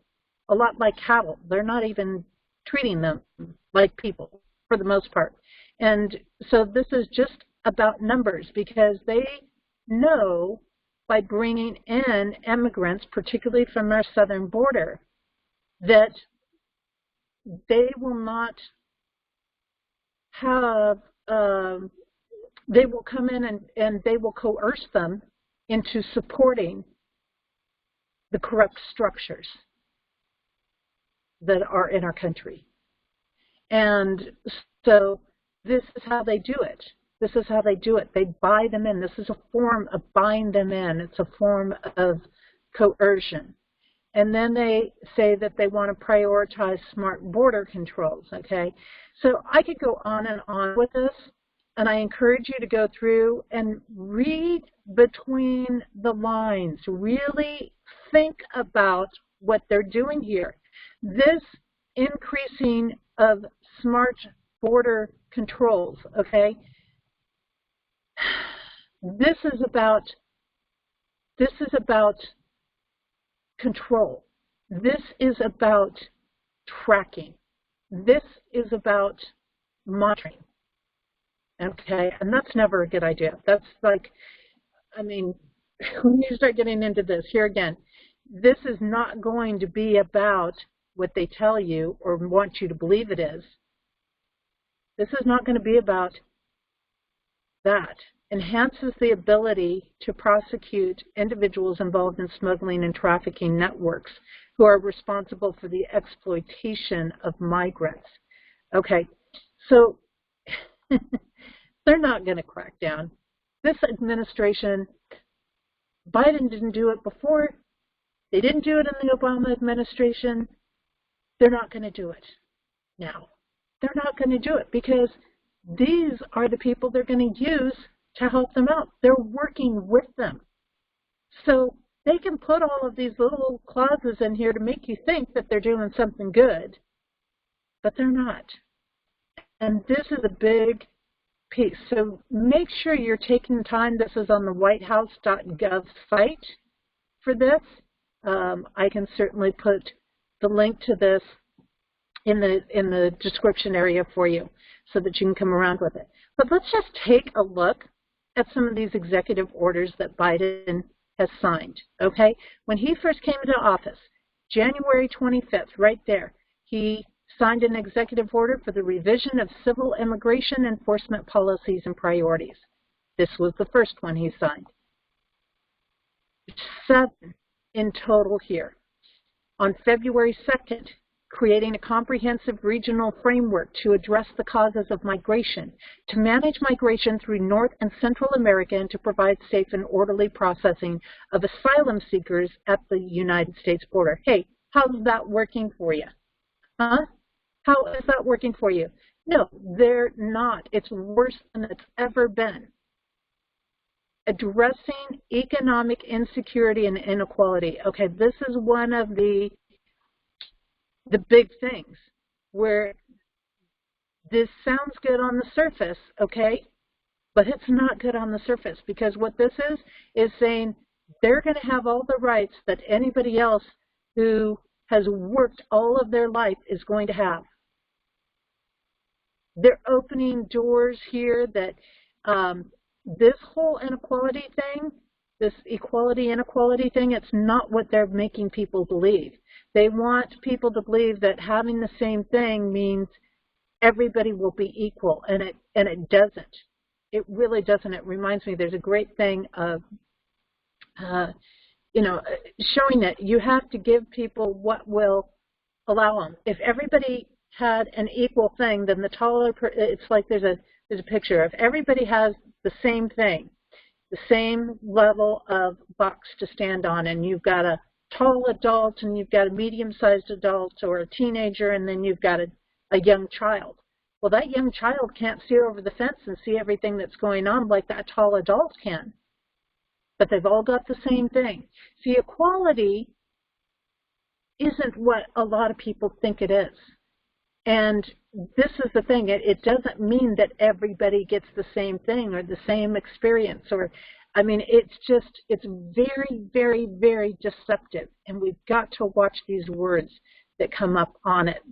a lot like cattle. They're not even treating them like people for the most part. And so this is just about numbers, because they know by bringing in immigrants, particularly from our southern border, that they will not have, they will come in and they will coerce them into supporting the corrupt structures that are in our country. And so this is how they do it. This is how they do it. They buy them in. This is a form of buying them in. It's a form of coercion. And then they say that they want to prioritize smart border controls, okay? So I could go on and on with this, and I encourage you to go through and read between the lines. Really think about what they're doing here. This increasing of smart border controls, okay? This is about control. This is about tracking. This is about monitoring. Okay, and that's never a good idea. That's like, I mean, when you start getting into this, here again, this is not going to be about what they tell you or want you to believe it is. This is not going to be about that. Enhances the ability to prosecute individuals involved in smuggling and trafficking networks who are responsible for the exploitation of migrants. Okay, so they're not going to crack down. This administration, Biden didn't do it before. They didn't do it in the Obama administration. They're not going to do it now. They're not going to do it because these are the people they're going to use to help them out. They're working with them. So they can put all of these little clauses in here to make you think that they're doing something good, but they're not. And this is a big piece. So make sure you're taking time. This is on the whitehouse.gov site for this. I can certainly put the link to this in the description area for you so that you can come around with it. But let's just take a look at some of these executive orders that Biden has signed, okay? When he first came into office, January 25th, right there, he signed an executive order for the revision of civil immigration enforcement policies and priorities. This was the first one he signed. 7 in total here. On February 2nd, creating a comprehensive regional framework to address the causes of migration, to manage migration through North and Central America, and to provide safe and orderly processing of asylum seekers at the United States border. Hey, how's that working for you? Huh? How is that working for you? No, they're not. It's worse than it's ever been. Addressing economic insecurity and inequality. Okay, this is one of the big things where this sounds good on the surface, okay, but it's not good on the surface, because what this is saying they're going to have all the rights that anybody else who has worked all of their life is going to have. They're opening doors here that this whole inequality thing, this equality-inequality thing, it's not what they're making people believe. They want people to believe that having the same thing means everybody will be equal, and it doesn't. It really doesn't. It reminds me, there's a great thing of, showing that you have to give people what will allow them. If everybody had an equal thing, then the taller, it's like there's a picture. If everybody has the same thing, the same level of box to stand on, and you've got a tall adult and you've got a medium-sized adult or a teenager, and then you've got a young child. Well, that young child can't see over the fence and see everything that's going on like that tall adult can. But they've all got the same thing. See, equality isn't what a lot of people think it is. And this is the thing, it doesn't mean that everybody gets the same thing or the same experience, or, I mean, it's very, very, very deceptive, and we've got to watch these words that come up on it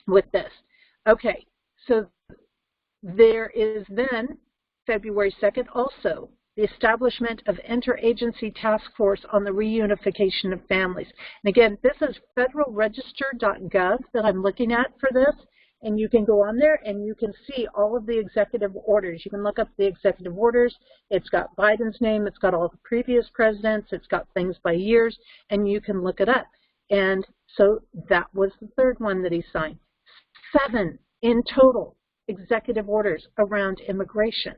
with this. Okay, so there is then, February 2nd, also the establishment of interagency task force on the reunification of families. And again, this is federalregister.gov that I'm looking at for this, and you can go on there and you can see all of the executive orders. You can look up the executive orders. It's got Biden's name, it's got all the previous presidents, it's got things by years, and you can look it up. And so that was the third one that he signed. 7 in total executive orders around immigration.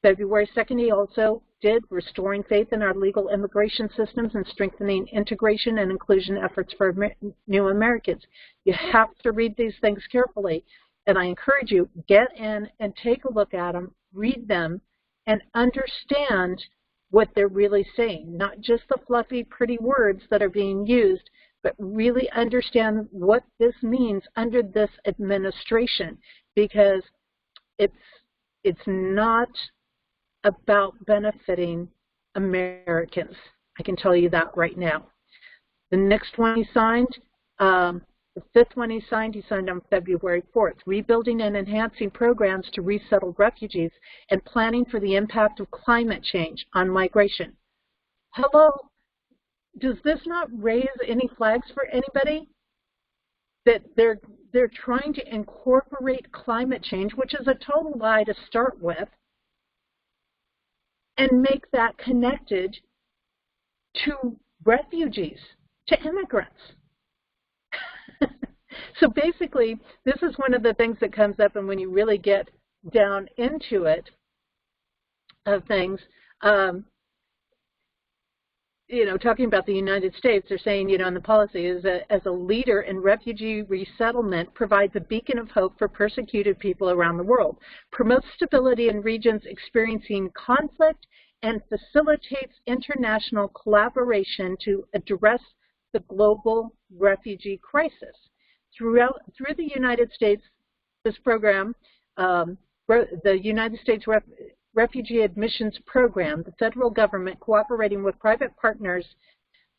February 2nd, he also did Restoring Faith in Our Legal Immigration Systems and Strengthening Integration and Inclusion Efforts for New Americans. You have to read these things carefully, and I encourage you, get in and take a look at them, read them, and understand what they're really saying. Not just the fluffy, pretty words that are being used, but really understand what this means under this administration, because it's not about benefiting Americans. I can tell you that right now. The next one he signed, the 5th one he signed on February 4th, rebuilding and enhancing programs to resettle refugees and planning for the impact of climate change on migration. Hello? Does this not raise any flags for anybody? that they're trying to incorporate climate change, which is a total lie to start with, and make that connected to refugees, to immigrants. So basically, this is one of the things that comes up, and when you really get down into it, of things, you know, talking about the United States, they're saying, you know, in the policy is as a leader in refugee resettlement, provides a beacon of hope for persecuted people around the world, promotes stability in regions experiencing conflict, and facilitates international collaboration to address the global refugee crisis. Through the United States, this program, the United States Refugee Admissions Program, the federal government cooperating with private partners,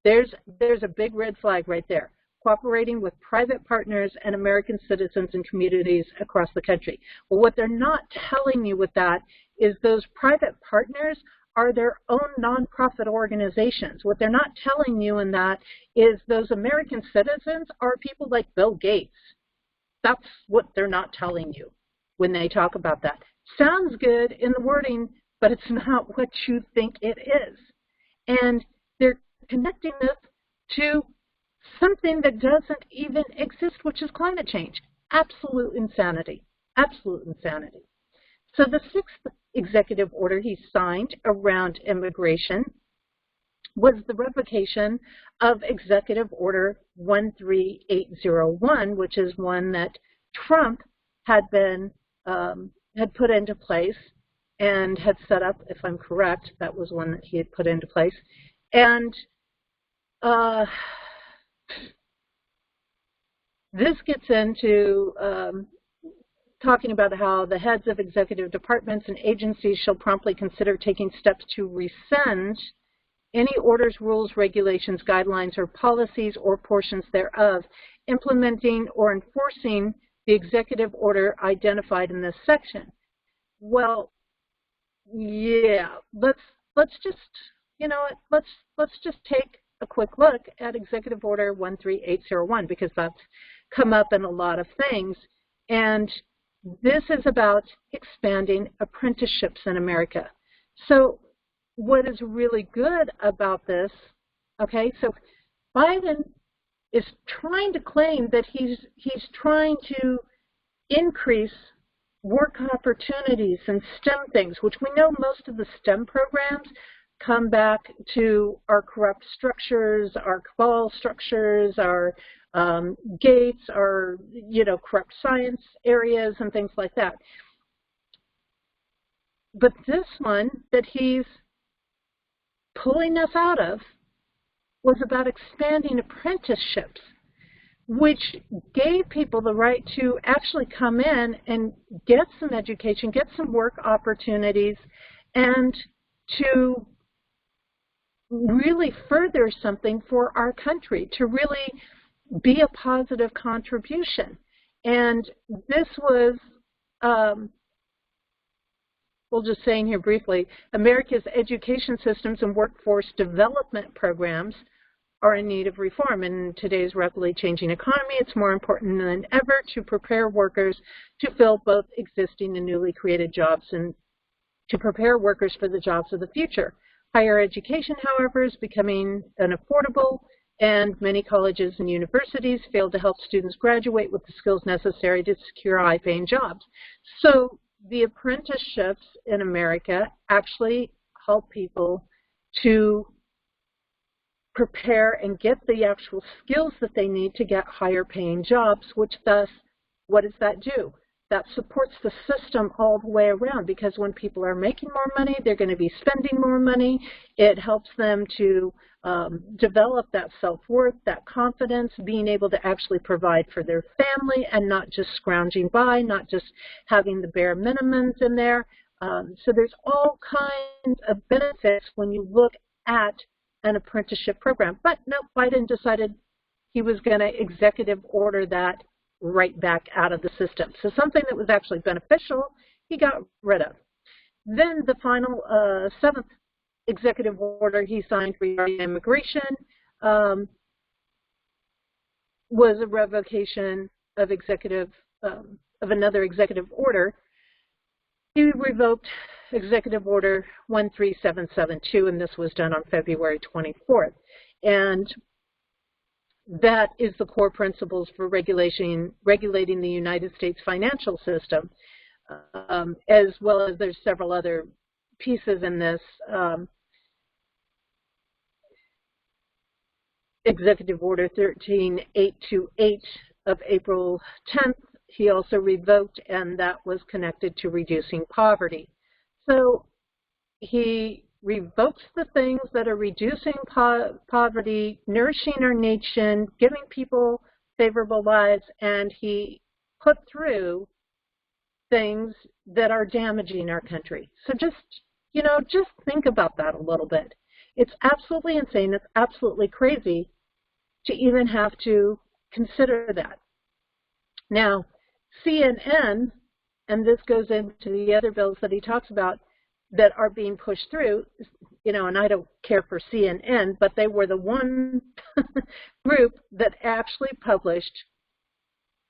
there's a big red flag right there. Cooperating with private partners and American citizens and communities across the country. Well, what they're not telling you with that is those private partners are their own nonprofit organizations. What they're not telling you in that is those American citizens are people like Bill Gates. That's what they're not telling you when they talk about that. Sounds good in the wording, but it's not what you think it is. And they're connecting this to something that doesn't even exist, which is climate change. Absolute insanity. Absolute insanity. So the sixth executive order he signed around immigration was the revocation of Executive Order 13801, which is one that Trump had put into place and had set up, if I'm correct, that was one that he had put into place. And this gets into talking about how the heads of executive departments and agencies shall promptly consider taking steps to rescind any orders, rules, regulations, guidelines, or policies or portions thereof, implementing or enforcing the executive order identified in this section. Well, yeah, let's just, you know, let's just take a quick look at Executive Order 13801, because that's come up in a lot of things. And this is about expanding apprenticeships in America. So what is really good about this, okay, so Biden is trying to claim that he's trying to increase work opportunities and STEM things, which we know most of the STEM programs come back to our corrupt structures, our cabal structures, our gates, our, you know, corrupt science areas and things like that. But this one that he's pulling us out of was about expanding apprenticeships, which gave people the right to actually come in and get some education, get some work opportunities, and to really further something for our country, to really be a positive contribution. And this was, we'll just saying here briefly, America's education systems and workforce development programs are in need of reform. In today's rapidly changing economy, it's more important than ever to prepare workers to fill both existing and newly created jobs and to prepare workers for the jobs of the future. Higher education, however, is becoming unaffordable, and many colleges and universities fail to help students graduate with the skills necessary to secure high-paying jobs. So the apprenticeships in America actually help people to prepare and get the actual skills that they need to get higher paying jobs, which thus, what does that do? That supports the system all the way around, because when people are making more money, they're going to be spending more money. It helps them to develop that self-worth, that confidence, being able to actually provide for their family and not just scrounging by, not just having the bare minimums in there. So there's all kinds of benefits when you look at an apprenticeship program. But no, Biden decided he was going to executive order that right back out of the system. So something that was actually beneficial, he got rid of. Then the final seventh executive order he signed regarding immigration was a revocation of another executive order. He revoked Executive Order 13772, and this was done on February 24th. And that is the core principles for regulating the United States financial system, as well as there's several other pieces in this. Executive Order 13828 of April 10th, he also revoked, and that was connected to reducing poverty. So he revokes the things that are reducing poverty, nourishing our nation, giving people favorable lives, and he put through things that are damaging our country. So just think about that a little bit. It's absolutely insane. It's absolutely crazy to even have to consider that. Now, CNN, and this goes into the other bills that he talks about that are being pushed through, and I don't care for CNN, but they were the one group that actually published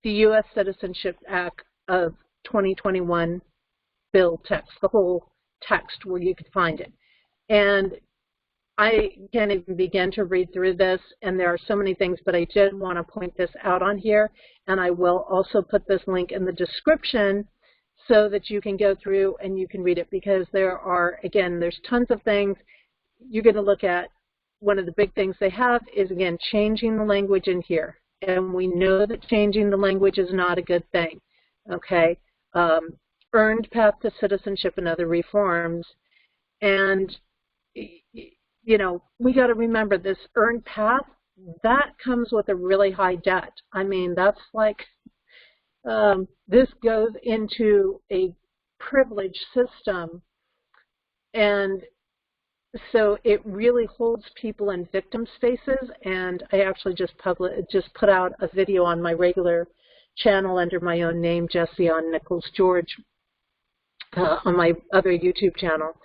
the U.S. Citizenship Act of 2021 bill text, the whole text where you could find it. And I can't even begin to read through this, and there are so many things, but I did want to point this out on here, and I will also put this link in the description so that you can go through and you can read it, because there are, again, there's tons of things. You're going to look at, one of the big things they have is, again, changing the language in here, and we know that changing the language is not a good thing, okay? Earned path to citizenship and other reforms, and we got to remember this earned path, that comes with a really high debt. I mean, that's like, this goes into a privileged system, and so it really holds people in victim spaces. And I actually just put out a video on my regular channel under my own name, Jessie on Nichols George, on my other YouTube channel,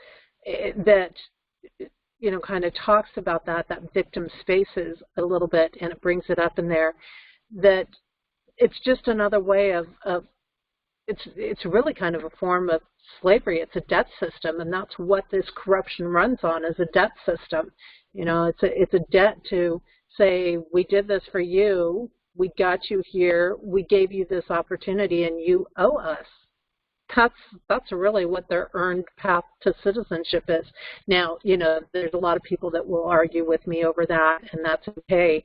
that kind of talks about that victim spaces a little bit, and it brings it up in there, that it's just another way of it's really kind of a form of slavery. It's a debt system, and that's what this corruption runs on, is a debt system. It's a debt to say, we did this for you, we got you here, we gave you this opportunity, and you owe us. That's really what their earned path to citizenship is. Now, there's a lot of people that will argue with me over that, and that's okay,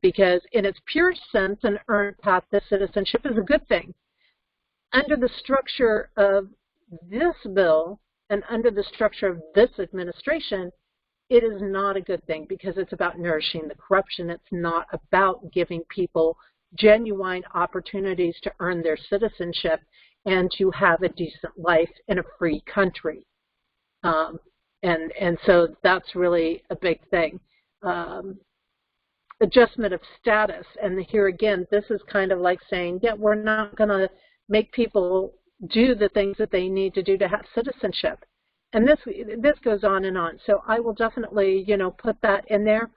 because in its pure sense, an earned path to citizenship is a good thing. Under the structure of this bill and under the structure of this administration, it is not a good thing, because it's about nourishing the corruption. It's not about giving people genuine opportunities to earn their citizenship and to have a decent life in a free country. And so that's really a big thing. Adjustment of status, and here again, this is kind of like saying, yeah, we're not going to make people do the things that they need to do to have citizenship. And this goes on and on. So I will definitely, put that in there.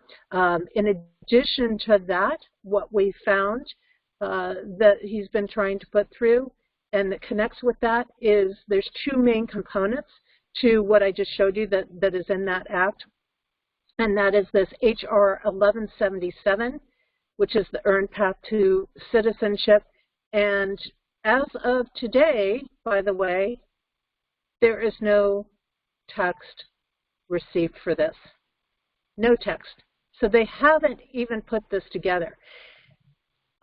In addition to that, what we found that he's been trying to put through, and that connects with that, is there's two main components to what I just showed you that is in that act, and that is this H.R. 1177, which is the earned path to citizenship. And as of today, by the way, there is no text received for this. No text. So they haven't even put this together.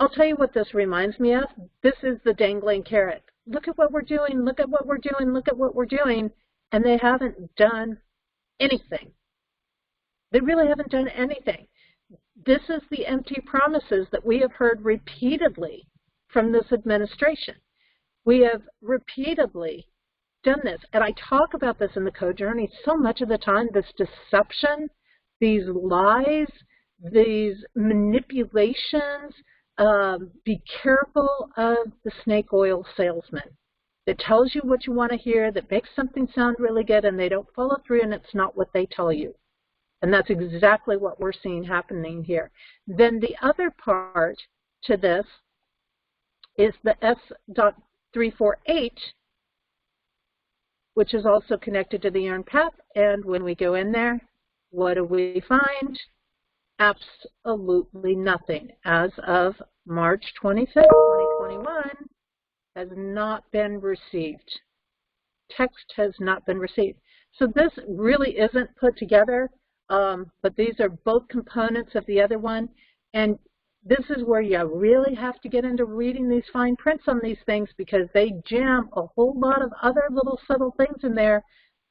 I'll tell you what this reminds me of. This is the dangling carrot. Look at what we're doing, look at what we're doing, look at what we're doing, and they haven't done anything. They really haven't done anything. This is the empty promises that we have heard repeatedly from this administration. We have repeatedly done this, and I talk about this in the Code Journey so much of the time, this deception, these lies, these manipulations. Be careful of the snake oil salesman that tells you what you want to hear, that makes something sound really good, and they don't follow through, and it's not what they tell you. And that's exactly what we're seeing happening here. Then the other part to this is the S.348, which is also connected to the earn path. And when we go in there, what do we find? Absolutely nothing. As of March 25th, 2021, has not been received. Text has not been received. So this really isn't put together, but these are both components of the other one. And this is where you really have to get into reading these fine prints on these things, because they jam a whole lot of other little subtle things in there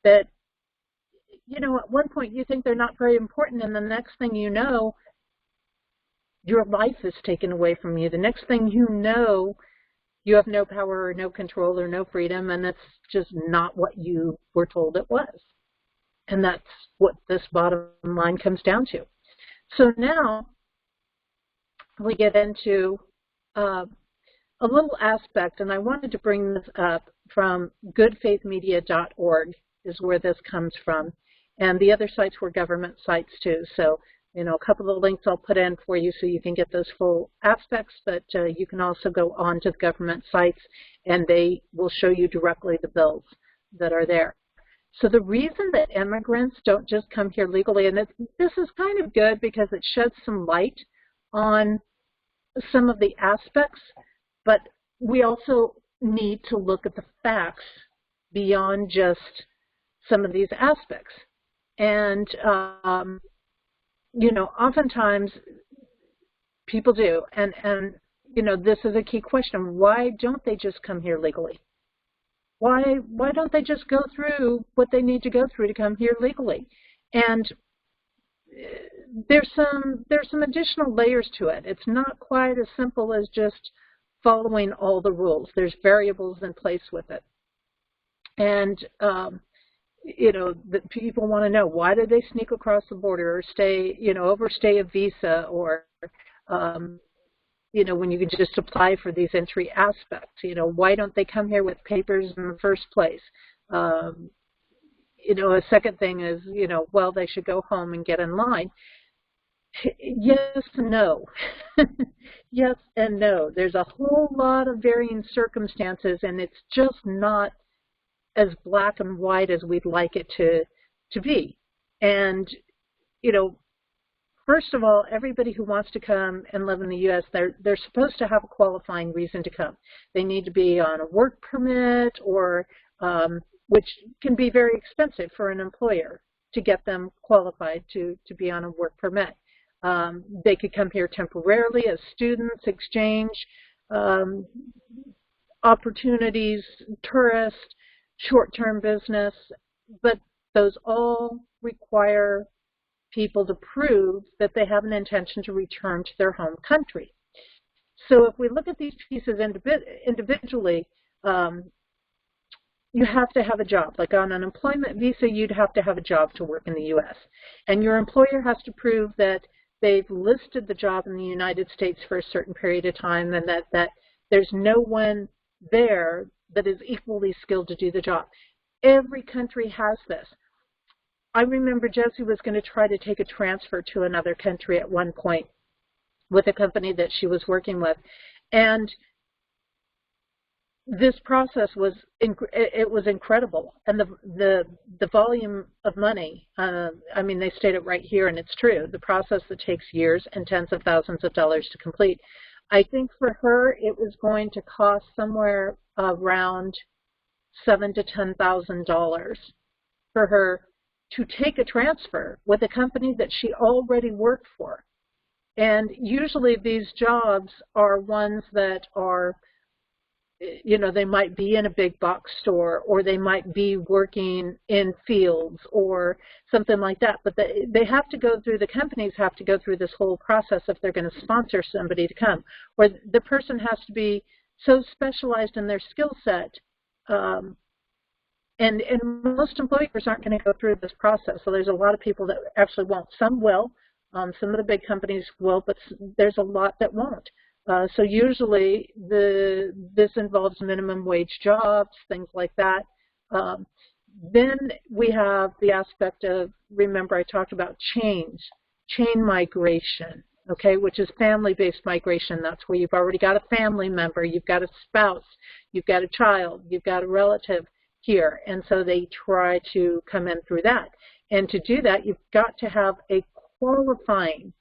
that, you know, at one point you think they're not very important, and the next thing you know, your life is taken away from you. The next thing you know, you have no power or no control or no freedom, and that's just not what you were told it was. And that's what this bottom line comes down to. So now we get into a little aspect, and I wanted to bring this up from goodfaithmedia.org is where this comes from. And the other sites were government sites too. So, you know, a couple of links I'll put in for you so you can get those full aspects, but you can also go on to the government sites and they will show you directly the bills that are there. So the reason that immigrants don't just come here legally, and this is kind of good because it sheds some light on some of the aspects, but we also need to look at the facts beyond just some of these aspects. And, you know, oftentimes people do, and you know, this is a key question. Why don't they just come here legally? Why don't they just go through what they need to go through to come here legally? And there's some additional layers to it. It's not quite as simple as just following all the rules. There's variables in place with it. And you know, that people want to know, why did they sneak across the border or stay, you know, overstay a visa, or, you know, when you can just apply for these entry aspects, you know, why don't they come here with papers in the first place? You know, a second thing is, you know, well, they should go home and get in line. Yes and no. Yes and no. There's a whole lot of varying circumstances, and it's just not as black and white as we'd like it to be. And, you know, first of all, everybody who wants to come and live in the U.S., they're supposed to have a qualifying reason to come. They need to be on a work permit, or which can be very expensive for an employer to get them qualified to be on a work permit. They could come here temporarily as students, exchange, opportunities, tourists, short-term business, but those all require people to prove that they have an intention to return to their home country. So if we look at these pieces individually, you have to have a job. Like on an employment visa, you'd have to have a job to work in the U.S. And your employer has to prove that they've listed the job in the United States for a certain period of time, and that there's no one there that is equally skilled to do the job. Every country has this. I remember Jessie was going to try to take a transfer to another country at one point with a company that she was working with. And this process was incredible. And the volume of money, I mean, they state it right here, and it's true. The process that takes years and tens of thousands of dollars to complete. I think for her, it was going to cost somewhere around $7,000 to $10,000 for her to take a transfer with a company that she already worked for. And usually these jobs are ones that are, you know, they might be in a big box store, or they might be working in fields or something like that. But they have to go through, the companies have to go through this whole process if they're going to sponsor somebody to come. Or the person has to be so specialized in their skill set. And most employers aren't going to go through this process. So there's a lot of people that actually won't. Some will. Some of the big companies will, but there's a lot that won't. So usually this involves minimum wage jobs, things like that. Then we have the aspect of, remember I talked about chain migration, okay, which is family-based migration. That's where you've already got a family member, you've got a spouse, you've got a child, you've got a relative here, and so they try to come in through that. And to do that, you've got to have a qualifying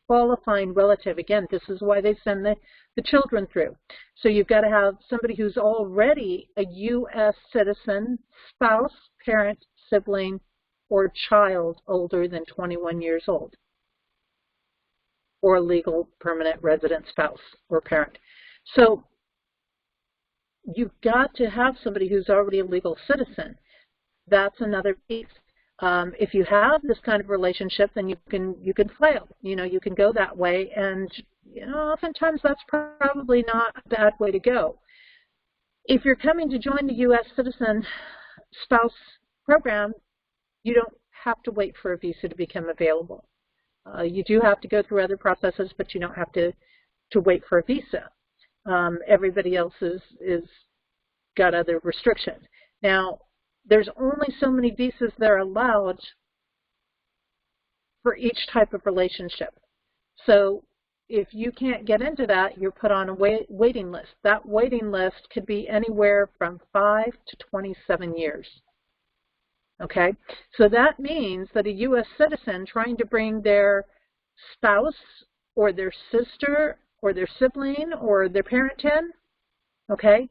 relative. Again, this is why they send the children through. So you've got to have somebody who's already a U.S. citizen, spouse, parent, sibling, or child older than 21 years old, or a legal permanent resident spouse or parent. So you've got to have somebody who's already a legal citizen. That's another piece. If you have this kind of relationship, then you can file. You can go that way, and oftentimes that's probably not a bad way to go. If you're coming to join the U.S. citizen spouse program, you don't have to wait for a visa to become available. You do have to go through other processes, but you don't have to wait for a visa. Everybody else is got other restrictions. Now, there's only so many visas that are allowed for each type of relationship. So if you can't get into that, you're put on a waiting list. That waiting list could be anywhere from 5 to 27 years. Okay, so that means that a U.S. citizen trying to bring their spouse or their sister or their sibling or their parent in, okay,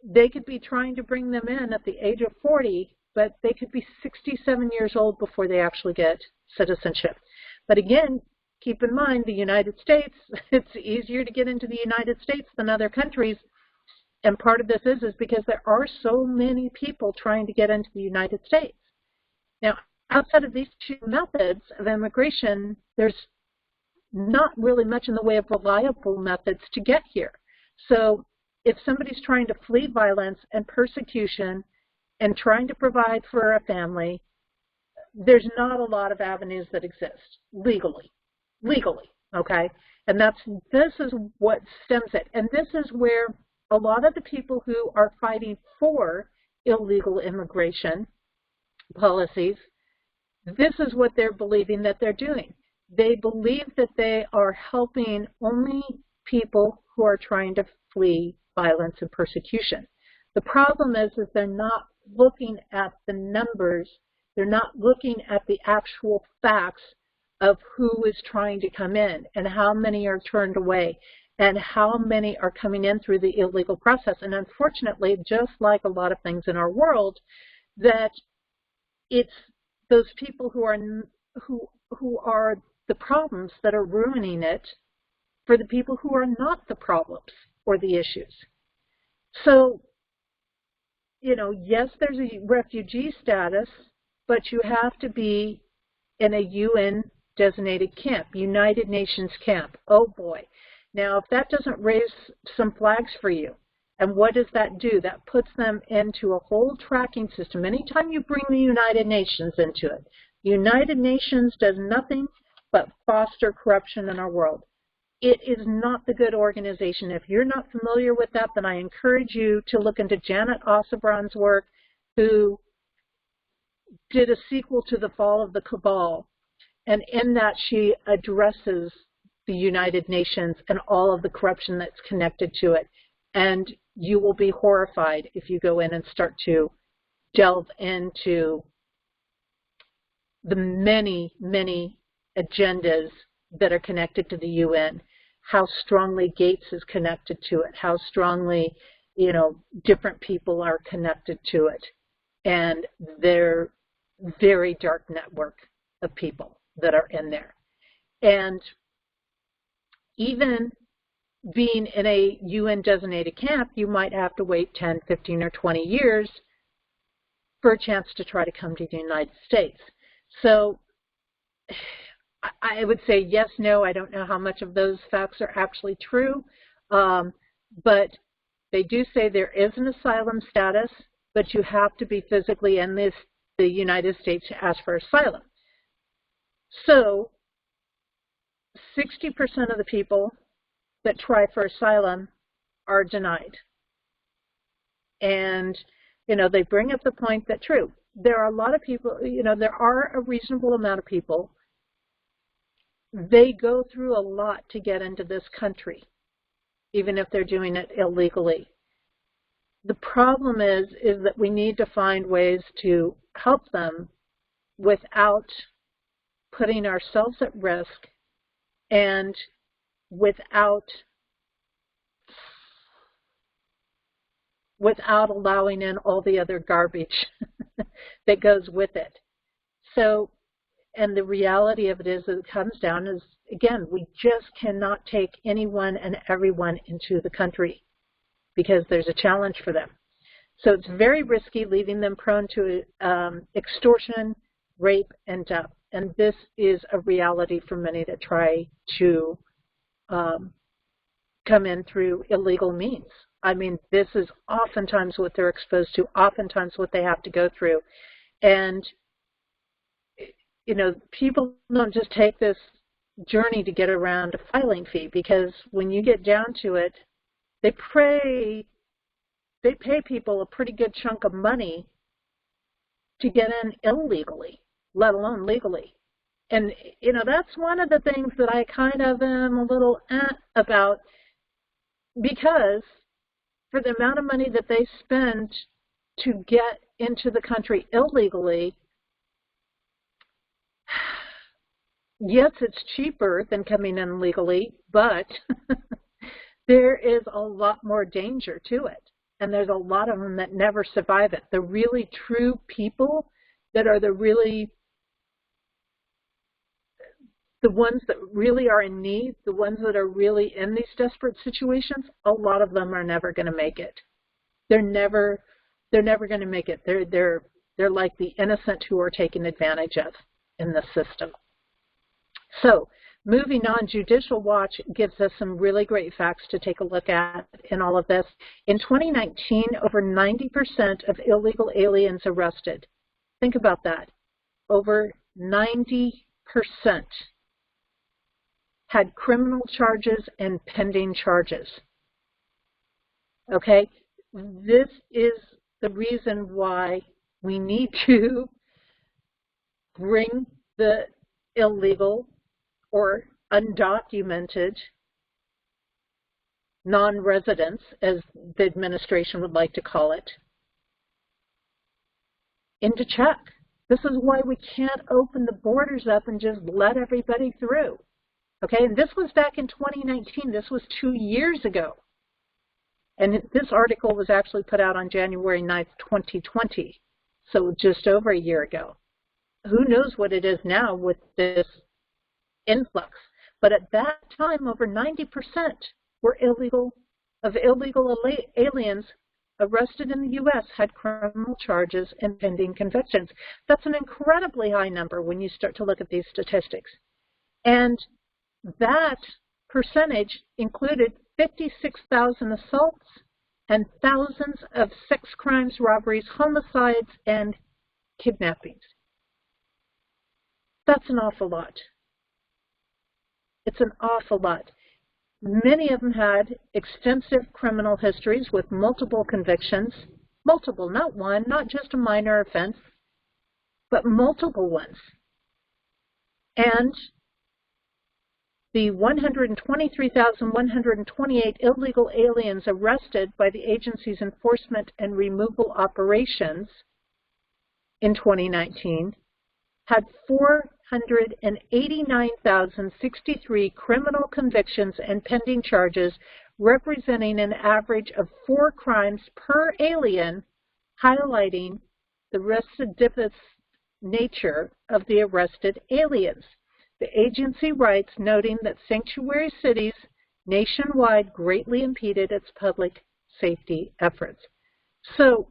they could be trying to bring them in at the age of 40, but they could be 67 years old before they actually get citizenship. But again, keep in mind, the United States, it's easier to get into the United States than other countries. And part of this is because there are so many people trying to get into the United States. Now, outside of these two methods of immigration, there's not really much in the way of reliable methods to get here. So if somebody's trying to flee violence and persecution and trying to provide for a family, there's not a lot of avenues that exist legally, okay? And this is what stems it. And this is where a lot of the people who are fighting for illegal immigration policies, this is what they're believing that they're doing. They believe that they are helping only people who are trying to flee violence and persecution. The problem is that they're not looking at the numbers. They're not looking at the actual facts of who is trying to come in and how many are turned away and how many are coming in through the illegal process. And unfortunately, just like a lot of things in our world, that it's those people who are the problems that are ruining it for the people who are not the problems or the issues. So, yes, there's a refugee status, but you have to be in a UN designated camp, United Nations camp. Oh boy. Now, if that doesn't raise some flags for you, and what does that do? That puts them into a whole tracking system. Anytime you bring the United Nations into it, the United Nations does nothing but foster corruption in our world. It is not the good organization. If you're not familiar with that, then I encourage you to look into Janet Ossobron's work, who did a sequel to The Fall of the Cabal. And in that, she addresses the United Nations and all of the corruption that's connected to it. And you will be horrified if you go in and start to delve into the many, many agendas that are connected to the UN, how strongly Gates is connected to it, how strongly, different people are connected to it, and their very dark network of people that are in there. And even being in a UN designated camp, you might have to wait 10, 15, or 20 years for a chance to try to come to the United States. So I would say yes, no. I don't know how much of those facts are actually true, but they do say there is an asylum status, but you have to be physically in the United States to ask for asylum. So 60% of the people that try for asylum are denied. And they bring up the point that, true, there are a lot of people, there are a reasonable amount of people. They go through a lot to get into this country, even if they're doing it illegally. The problem is that we need to find ways to help them without putting ourselves at risk and without allowing in all the other garbage that goes with it. So, and the reality of it is that it comes down is, again, we just cannot take anyone and everyone into the country because there's a challenge for them. So it's very risky, leaving them prone to extortion, rape, and death. And this is a reality for many that try to come in through illegal means. I mean, this is oftentimes what they're exposed to, oftentimes what they have to go through. And, people don't just take this journey to get around a filing fee, because when you get down to it, they pay people a pretty good chunk of money to get in illegally, let alone legally. And, that's one of the things that I kind of am a little about, because for the amount of money that they spend to get into the country illegally, yes, it's cheaper than coming in legally, but there is a lot more danger to it. And there's a lot of them that never survive it. The really true people that are the ones that really are in need, the ones that are really in these desperate situations, a lot of them are never going to make it. They're never going to make it. They're like the innocent who are taken advantage of in the system. So, moving on, Judicial Watch gives us some really great facts to take a look at in all of this. In 2019, over 90% of illegal aliens arrested. Think about that. Over 90% had criminal charges and pending charges. Okay? This is the reason why we need to bring the illegal or undocumented non-residents, as the administration would like to call it, into check. This is why we can't open the borders up and just let everybody through. Okay, and this was back in 2019. This was 2 years ago. And this article was actually put out on January 9th, 2020, so just over a year ago. Who knows what it is now with this influx? But at that time, over 90% were illegal aliens arrested in the U.S. had criminal charges and pending convictions. That's an incredibly high number when you start to look at these statistics. And that percentage included 56,000 assaults and thousands of sex crimes, robberies, homicides, and kidnappings. That's an awful lot. It's an awful lot. Many of them had extensive criminal histories with multiple convictions. Multiple, not one, not just a minor offense, but multiple ones. And the 123,128 illegal aliens arrested by the agency's enforcement and removal operations in 2019 had 489,063 criminal convictions and pending charges, representing an average of 4 crimes per alien, highlighting the recidivist nature of the arrested aliens. The agency writes, noting that sanctuary cities nationwide greatly impeded its public safety efforts. So,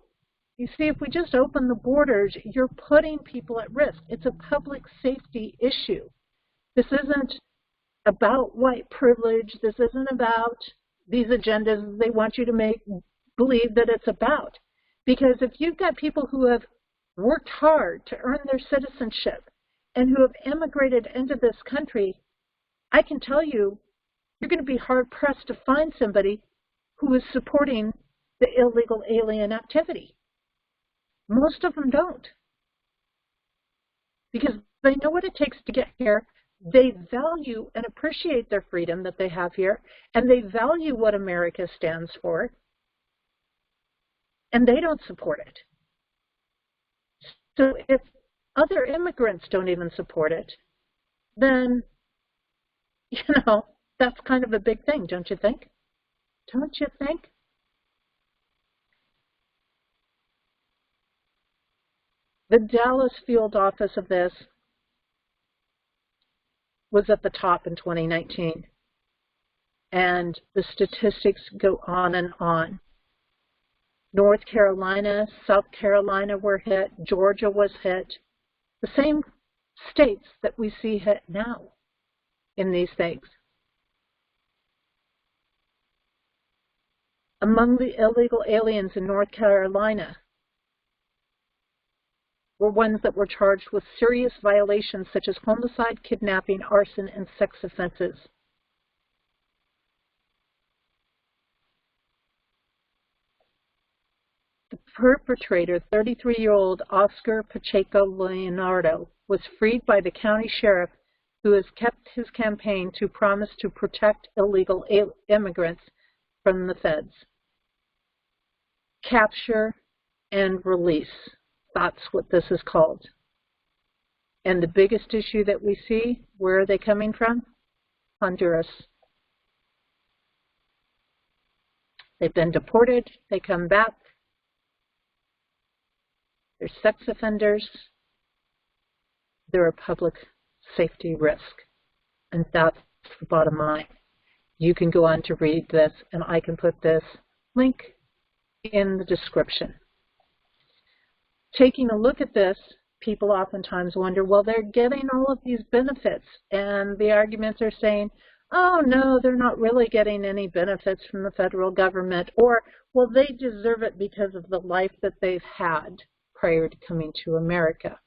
you see, if we just open the borders, you're putting people at risk. It's a public safety issue. This isn't about white privilege. This isn't about these agendas they want you to believe that it's about. Because if you've got people who have worked hard to earn their citizenship and who have immigrated into this country, I can tell you, you're going to be hard-pressed to find somebody who is supporting the illegal alien activity. Most of them don't, because they know what it takes to get here. They value and appreciate their freedom that they have here, and they value what America stands for, and they don't support it. So if other immigrants don't even support it, then, that's kind of a big thing, don't you think? Don't you think? The Dallas field office of this was at the top in 2019. And the statistics go on and on. North Carolina, South Carolina were hit, Georgia was hit. The same states that we see hit now in these things. Among the illegal aliens in North Carolina were ones that were charged with serious violations such as homicide, kidnapping, arson, and sex offenses. The perpetrator, 33-year-old Oscar Pacheco Leonardo, was freed by the county sheriff, who has kept his campaign to promise to protect illegal immigrants from the feds. Capture and release. That's what this is called. And the biggest issue that we see, where are they coming from? Honduras. They've been deported, they come back, they're sex offenders, they're a public safety risk. And that's the bottom line. You can go on to read this, and I can put this link in the description. Taking a look at this, people oftentimes wonder, well, they're getting all of these benefits, and the arguments are saying, oh, no, they're not really getting any benefits from the federal government, or, well, they deserve it because of the life that they've had prior to coming to America.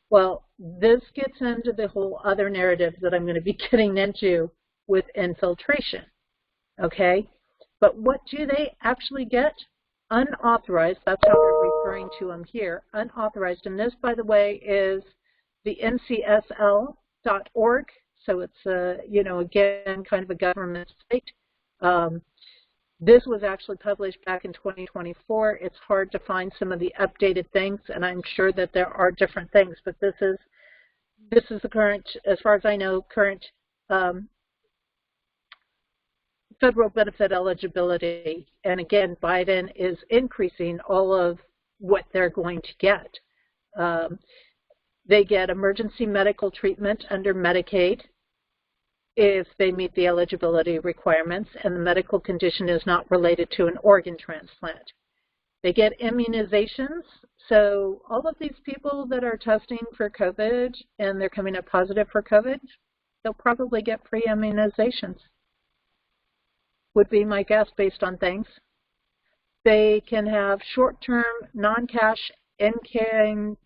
Well, this gets into the whole other narrative that I'm going to be getting into with infiltration, okay? But what do they actually get? Unauthorized, that's how we're referring to them here, unauthorized. And this, by the way, is the ncsl.org. So it's, again, kind of a government site. This was actually published back in 2024. It's hard to find some of the updated things, and I'm sure that there are different things, but this is the current, as far as I know, current federal benefit eligibility. And again, Biden is increasing all of what they're going to get. They get emergency medical treatment under Medicaid if they meet the eligibility requirements and the medical condition is not related to an organ transplant. They get immunizations. So all of these people that are testing for COVID and they're coming up positive for COVID, they'll probably get free immunizations, would be my guess based on things. They can have short-term, non-cash, in-kind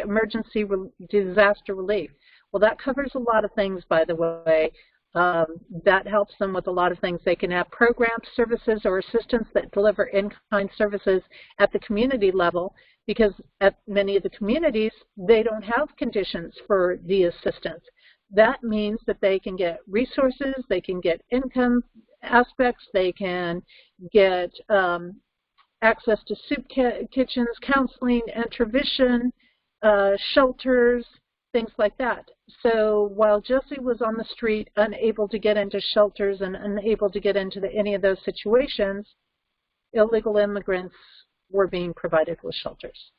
emergency disaster relief. Well, that covers a lot of things, by the way. That helps them with a lot of things. They can have programs, services, or assistance that deliver in-kind services at the community level, because at many of the communities, they don't have conditions for the assistance. That means that they can get resources, they can get income aspects, they can get access to soup kitchens, counseling, intervention, shelters, things like that. So while Jesse was on the street, unable to get into shelters and unable to get into any of those situations, illegal immigrants were being provided with shelters.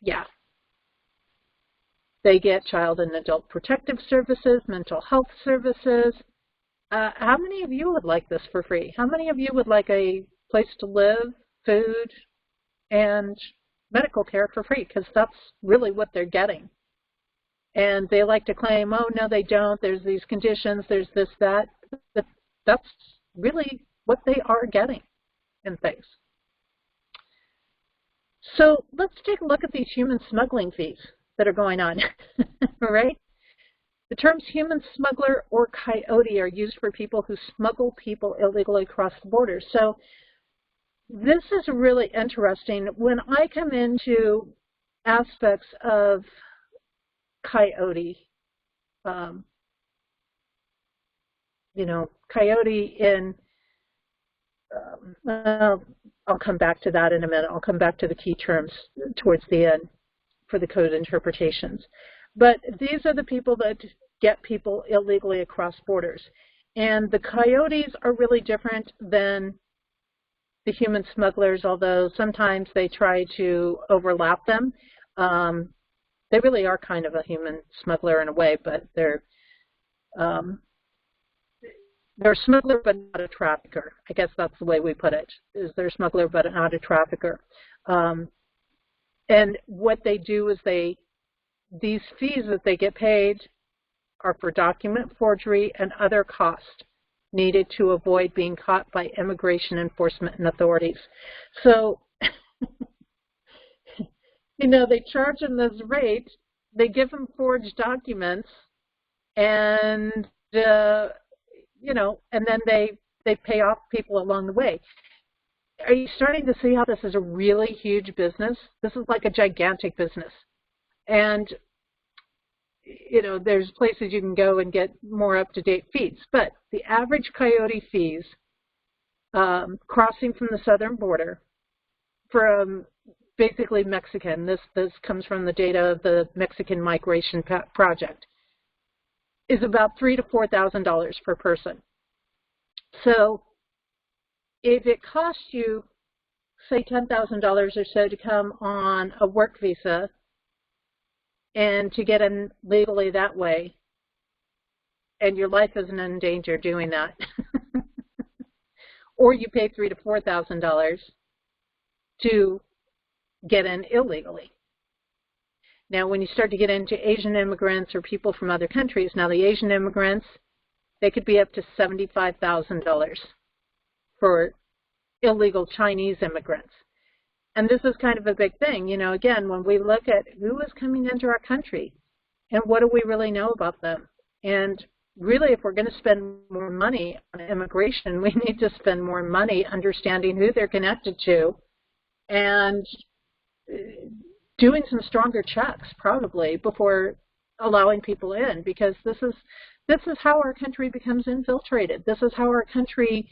Yeah. They get child and adult protective services, mental health services. How many of you would like this for free? How many of you would like a place to live, food, and medical care for free? Because that's really what they're getting. And they like to claim, oh, no, they don't. There's these conditions. There's this, that. But that's really what they are getting in things. So let's take a look at these human smuggling fees that are going on, all right? The terms human smuggler or coyote are used for people who smuggle people illegally across the border. So this is really interesting. When I come into aspects of coyote, coyote in, I'll come back to that in a minute. I'll come back to the key terms towards the end for the code interpretations. But these are the people that get people illegally across borders. And the coyotes are really different than the human smugglers, although sometimes they try to overlap them. They really are kind of a human smuggler in a way, but they're a smuggler but not a trafficker. I guess that's the way we put it, is they're a smuggler but not a trafficker. And what they do is these fees that they get paid are for document forgery and other costs needed to avoid being caught by immigration enforcement and authorities. So, they charge them this rate, they give them forged documents, and, and then they pay off people along the way. Are you starting to see how this is a really huge business? This is like a gigantic business. And, there's places you can go and get more up-to-date fees. But the average coyote fees crossing from the southern border from basically Mexican, this comes from the data of the Mexican Migration Project, is about $3,000 to $4,000 per person. So if it costs you, say, $10,000 or so to come on a work visa and to get in legally that way, and your life isn't in danger doing that, or you pay $3,000 to $4,000 to get in illegally. Now, when you start to get into Asian immigrants or people from other countries, now the Asian immigrants, they could be up to $75,000 for illegal Chinese immigrants. And this is kind of a big thing. Again, when we look at who is coming into our country and what do we really know about them. And really, if we're going to spend more money on immigration, we need to spend more money understanding who they're connected to and doing some stronger checks probably before allowing people in, because this is how our country becomes infiltrated. This is how our country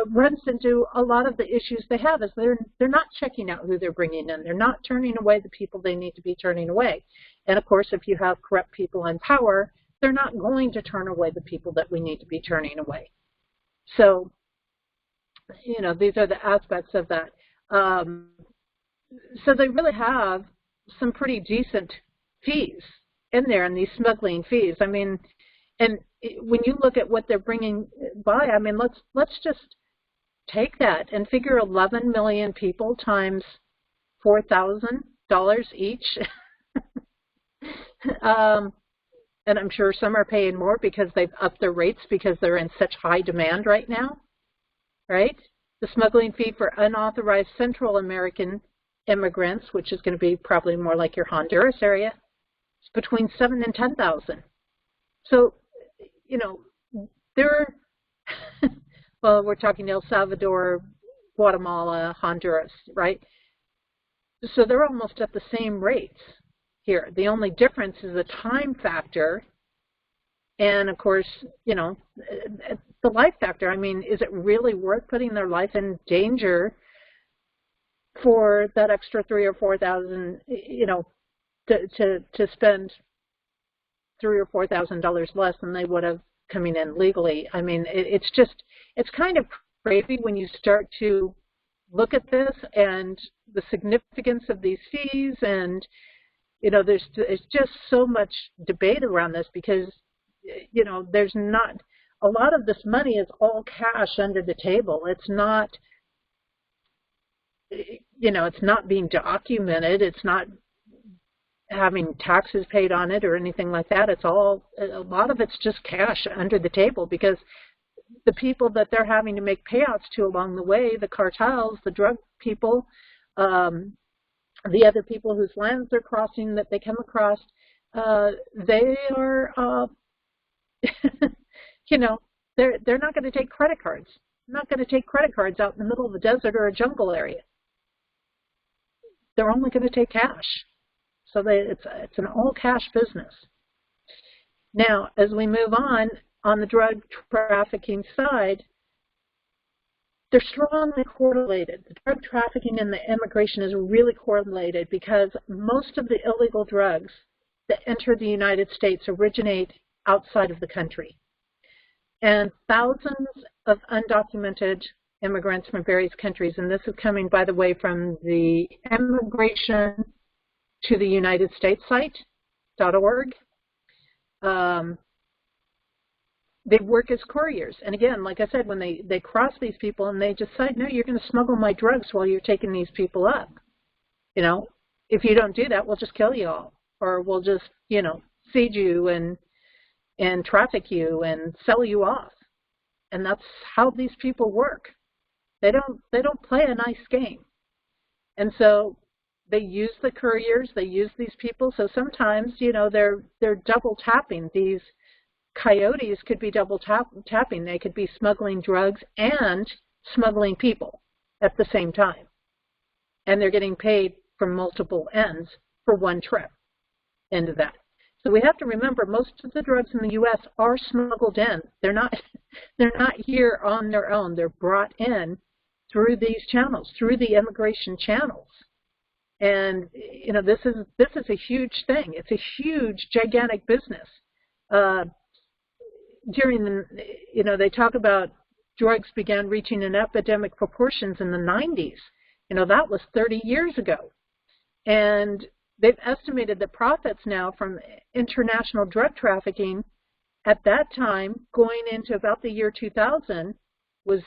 runs into a lot of the issues they have, is they're not checking out who they're bringing in. They're not turning away the people they need to be turning away. And of course, if you have corrupt people in power, they're not going to turn away the people that we need to be turning away. So, these are the aspects of that. So they really have some pretty decent fees in there, in these smuggling fees. I mean, and when you look at what they're bringing by, I mean, let's just take that and figure 11 million people times $4,000 each. And I'm sure some are paying more because they've upped their rates because they're in such high demand right now, right? The smuggling fee for unauthorized Central American immigrants, which is going to be probably more like your Honduras area, is between $7,000 and $10,000. So, they're, well, we're talking El Salvador, Guatemala, Honduras, right? So they're almost at the same rates here. The only difference is the time factor and, of course, the life factor. I mean, is it really worth putting their life in danger for that extra $3,000 or $4,000, to spend $3,000 or $4,000 less than they would have coming in legally? I mean, it's kind of crazy when you start to look at this and the significance of these fees, and there's just so much debate around this because there's not a lot of this money is all cash under the table. It's not it's not being documented. It's not having taxes paid on it or anything like that. It's all, a lot of it's just cash under the table because the people that they're having to make payouts to along the way, the cartels, the drug people, the other people whose lands they're crossing that they come across, they are, they're not going to take credit cards. not going to take credit cards out in the middle of the desert or a jungle area. They're only going to take cash. So it's an all-cash business. Now, as we move on the drug trafficking side, they're strongly correlated. The drug trafficking and the immigration is really correlated because most of the illegal drugs that enter the United States originate outside of the country. And thousands of undocumented immigrants from various countries, and this is coming, by the way, from the Immigration to the United States site.org. They work as couriers. And again, like I said, when they cross these people and they decide, no, you're going to smuggle my drugs while you're taking these people up. You know, if you don't do that, we'll just kill you all. Or we'll just, you know, feed you and traffic you and sell you off. And that's how these people work. They don't play a nice game. And so they use the couriers, they use these people. So sometimes, you know, they're double tapping. These coyotes could be double tapping. They could be smuggling drugs and smuggling people at the same time. And they're getting paid from multiple ends for one trip into that. So we have to remember most of the drugs in the U.S. are smuggled in. They're not here on their own. They're brought in through these channels, through the immigration channels. And you know, this is a huge thing. It's a huge, gigantic business. During the, you know, they talk about drugs began reaching an epidemic proportions in the 90s. You know, that was 30 years ago. And they've estimated the profits now from international drug trafficking at that time, going into about the year 2000, was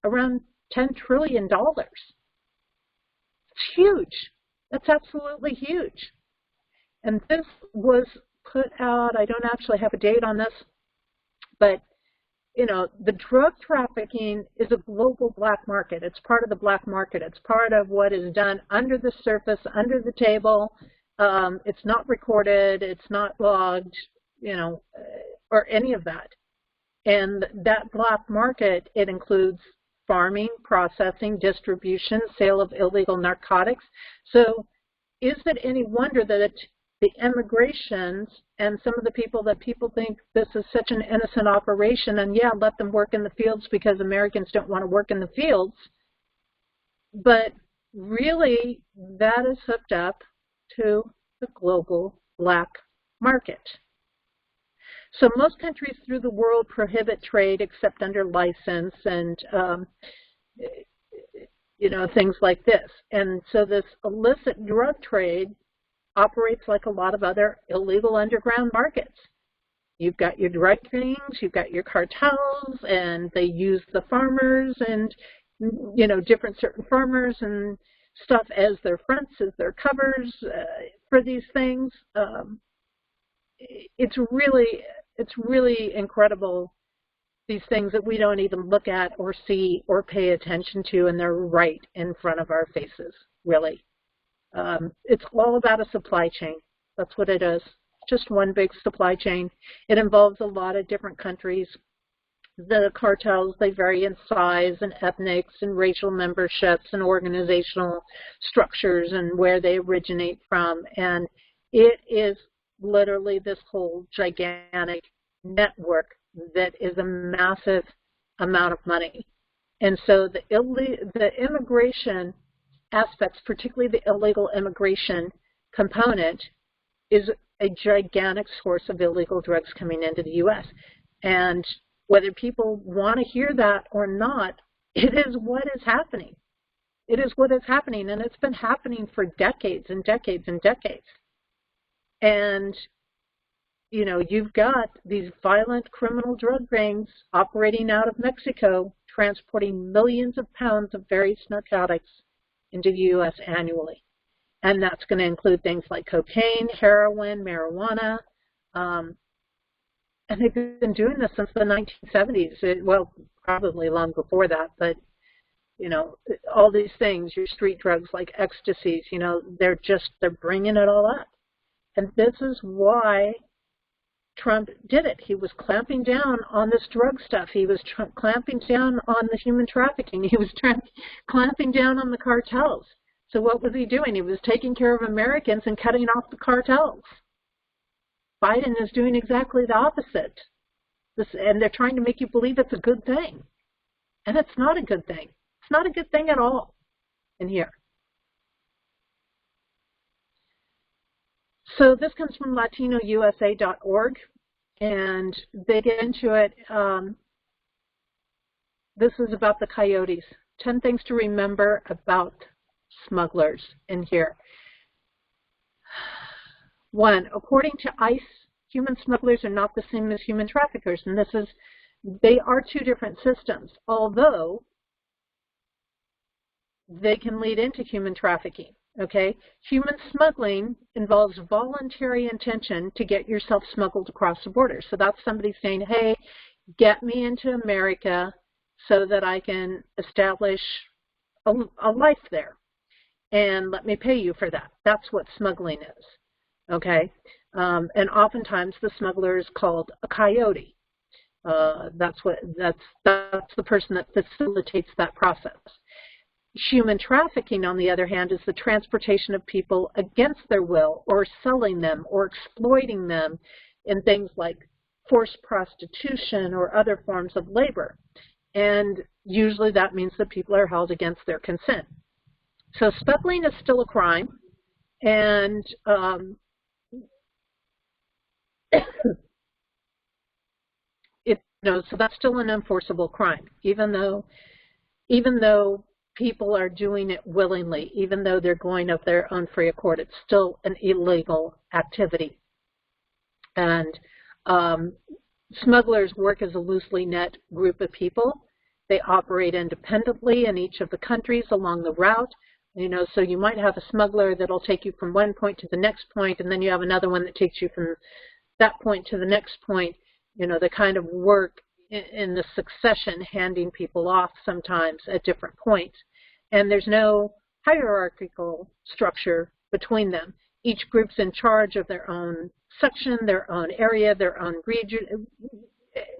around $10 trillion. It's huge. That's absolutely huge. And this was put out, I don't actually have a date on this, but you know, the drug trafficking is a global black market. It's part of the black market. It's part of what is done under the surface, under the table. It's not recorded. It's not logged, you know, or any of that. And that black market, it includes farming, processing, distribution, sale of illegal narcotics. So is it any wonder that the immigrations and some of the people that people think this is such an innocent operation, and yeah, let them work in the fields because Americans don't want to work in the fields, but really that is hooked up to the global black market. So most countries through the world prohibit trade except under license and you know, things like this. And so this illicit drug trade operates like a lot of other illegal underground markets. You've got your drug kings, you've got your cartels, and they use the farmers and, you know, different certain farmers and stuff as their fronts, as their covers for these things. It's really incredible, these things that we don't even look at or see or pay attention to, and they're right in front of our faces, really. It's all about a supply chain. That's what it is. Just one big supply chain. It involves a lot of different countries. The cartels, they vary in size and ethnics and racial memberships and organizational structures and where they originate from. And it is literally this whole gigantic network that is a massive amount of money. And so the immigration aspects, particularly the illegal immigration component, is a gigantic source of illegal drugs coming into the U.S. And whether people want to hear that or not, it is what is happening. It is what is happening, and it's been happening for decades and decades and decades. And, you know, you've got these violent criminal drug gangs operating out of Mexico, transporting millions of pounds of various narcotics into the U.S. annually. And that's going to include things like cocaine, heroin, marijuana. And they've been doing this since the 1970s. Well, probably long before that, but, you know, all these things, your street drugs like ecstasies, you know, they're bringing it all up. And this is why Trump did it. He was clamping down on this drug stuff. He was clamping down on the human trafficking. He was clamping down on the cartels. So what was he doing? He was taking care of Americans and cutting off the cartels. Biden is doing exactly the opposite. And they're trying to make you believe it's a good thing. And it's not a good thing. It's not a good thing at all in here. So this comes from latinousa.org, and they get into it. This is about the coyotes. 10 things to remember about smugglers in here. 1, according to ICE, human smugglers are not the same as human traffickers, and they are 2 different systems, although they can lead into human trafficking. Okay, human smuggling involves voluntary intention to get yourself smuggled across the border. So that's somebody saying, hey, get me into America so that I can establish a life there, and let me pay you for that. That's what smuggling is. Okay, and oftentimes the smuggler is called a coyote. That's the person that facilitates that process. Human trafficking, on the other hand, is the transportation of people against their will, or selling them or exploiting them in things like forced prostitution or other forms of labor. And usually that means that people are held against their consent. So smuggling is still a crime, and so that's still an enforceable crime, even though people are doing it willingly, even though they're going of their own free accord. It's still an illegal activity. And smugglers work as a loosely knit group of people. They operate independently in each of the countries along the route. So you might have a smuggler that'll take you from one point to the next point, and then you have another one that takes you from that point to the next point. They kind of work in the succession, handing people off sometimes at different points. And there's no hierarchical structure between them. Each group's in charge of their own section, their own area, their own region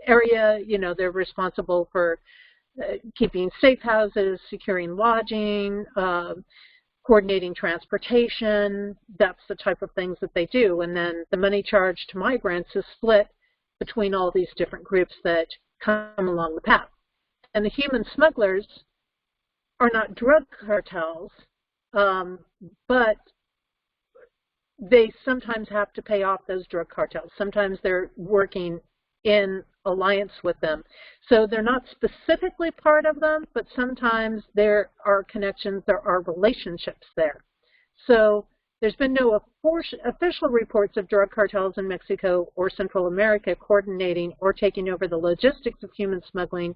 area. They're responsible for keeping safe houses, securing lodging, coordinating transportation. That's the type of things that they do. And then the money charged to migrants is split between all these different groups that come along the path. And the human smugglers are not drug cartels, but they sometimes have to pay off those drug cartels. Sometimes they're working in alliance with them. So they're not specifically part of them, but sometimes there are connections, there are relationships there. So there's been no official reports of drug cartels in Mexico or Central America coordinating or taking over the logistics of human smuggling.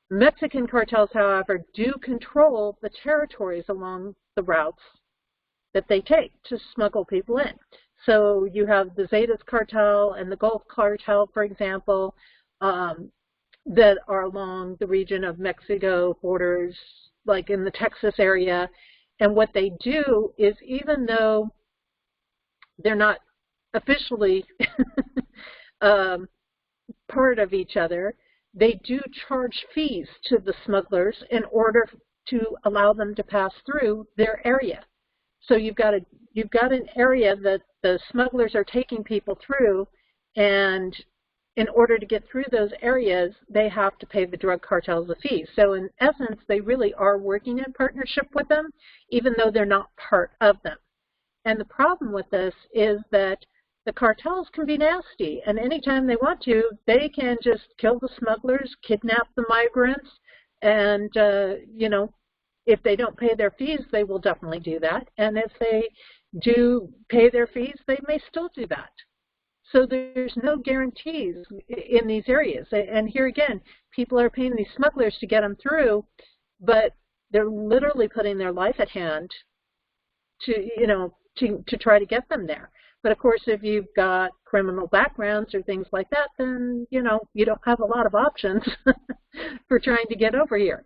Mexican cartels, however, do control the territories along the routes that they take to smuggle people in. So you have the Zetas cartel and the Gulf cartel, for example, that are along the region of Mexico borders, like in the Texas area. And what they do is, even though they're not officially part of each other, they do charge fees to the smugglers in order to allow them to pass through their area. So you've got an area that the smugglers are taking people through, and in order to get through those areas, they have to pay the drug cartels a fee. So in essence, they really are working in partnership with them, even though they're not part of them. And the problem with this is that the cartels can be nasty, and anytime they want to, they can just kill the smugglers, kidnap the migrants, and, if they don't pay their fees, they will definitely do that. And if they do pay their fees, they may still do that. So there's no guarantees in these areas. And here again, people are paying these smugglers to get them through, but they're literally putting their life at hand to try to get them there. But of course, if you've got criminal backgrounds or things like that, then, you don't have a lot of options for trying to get over here.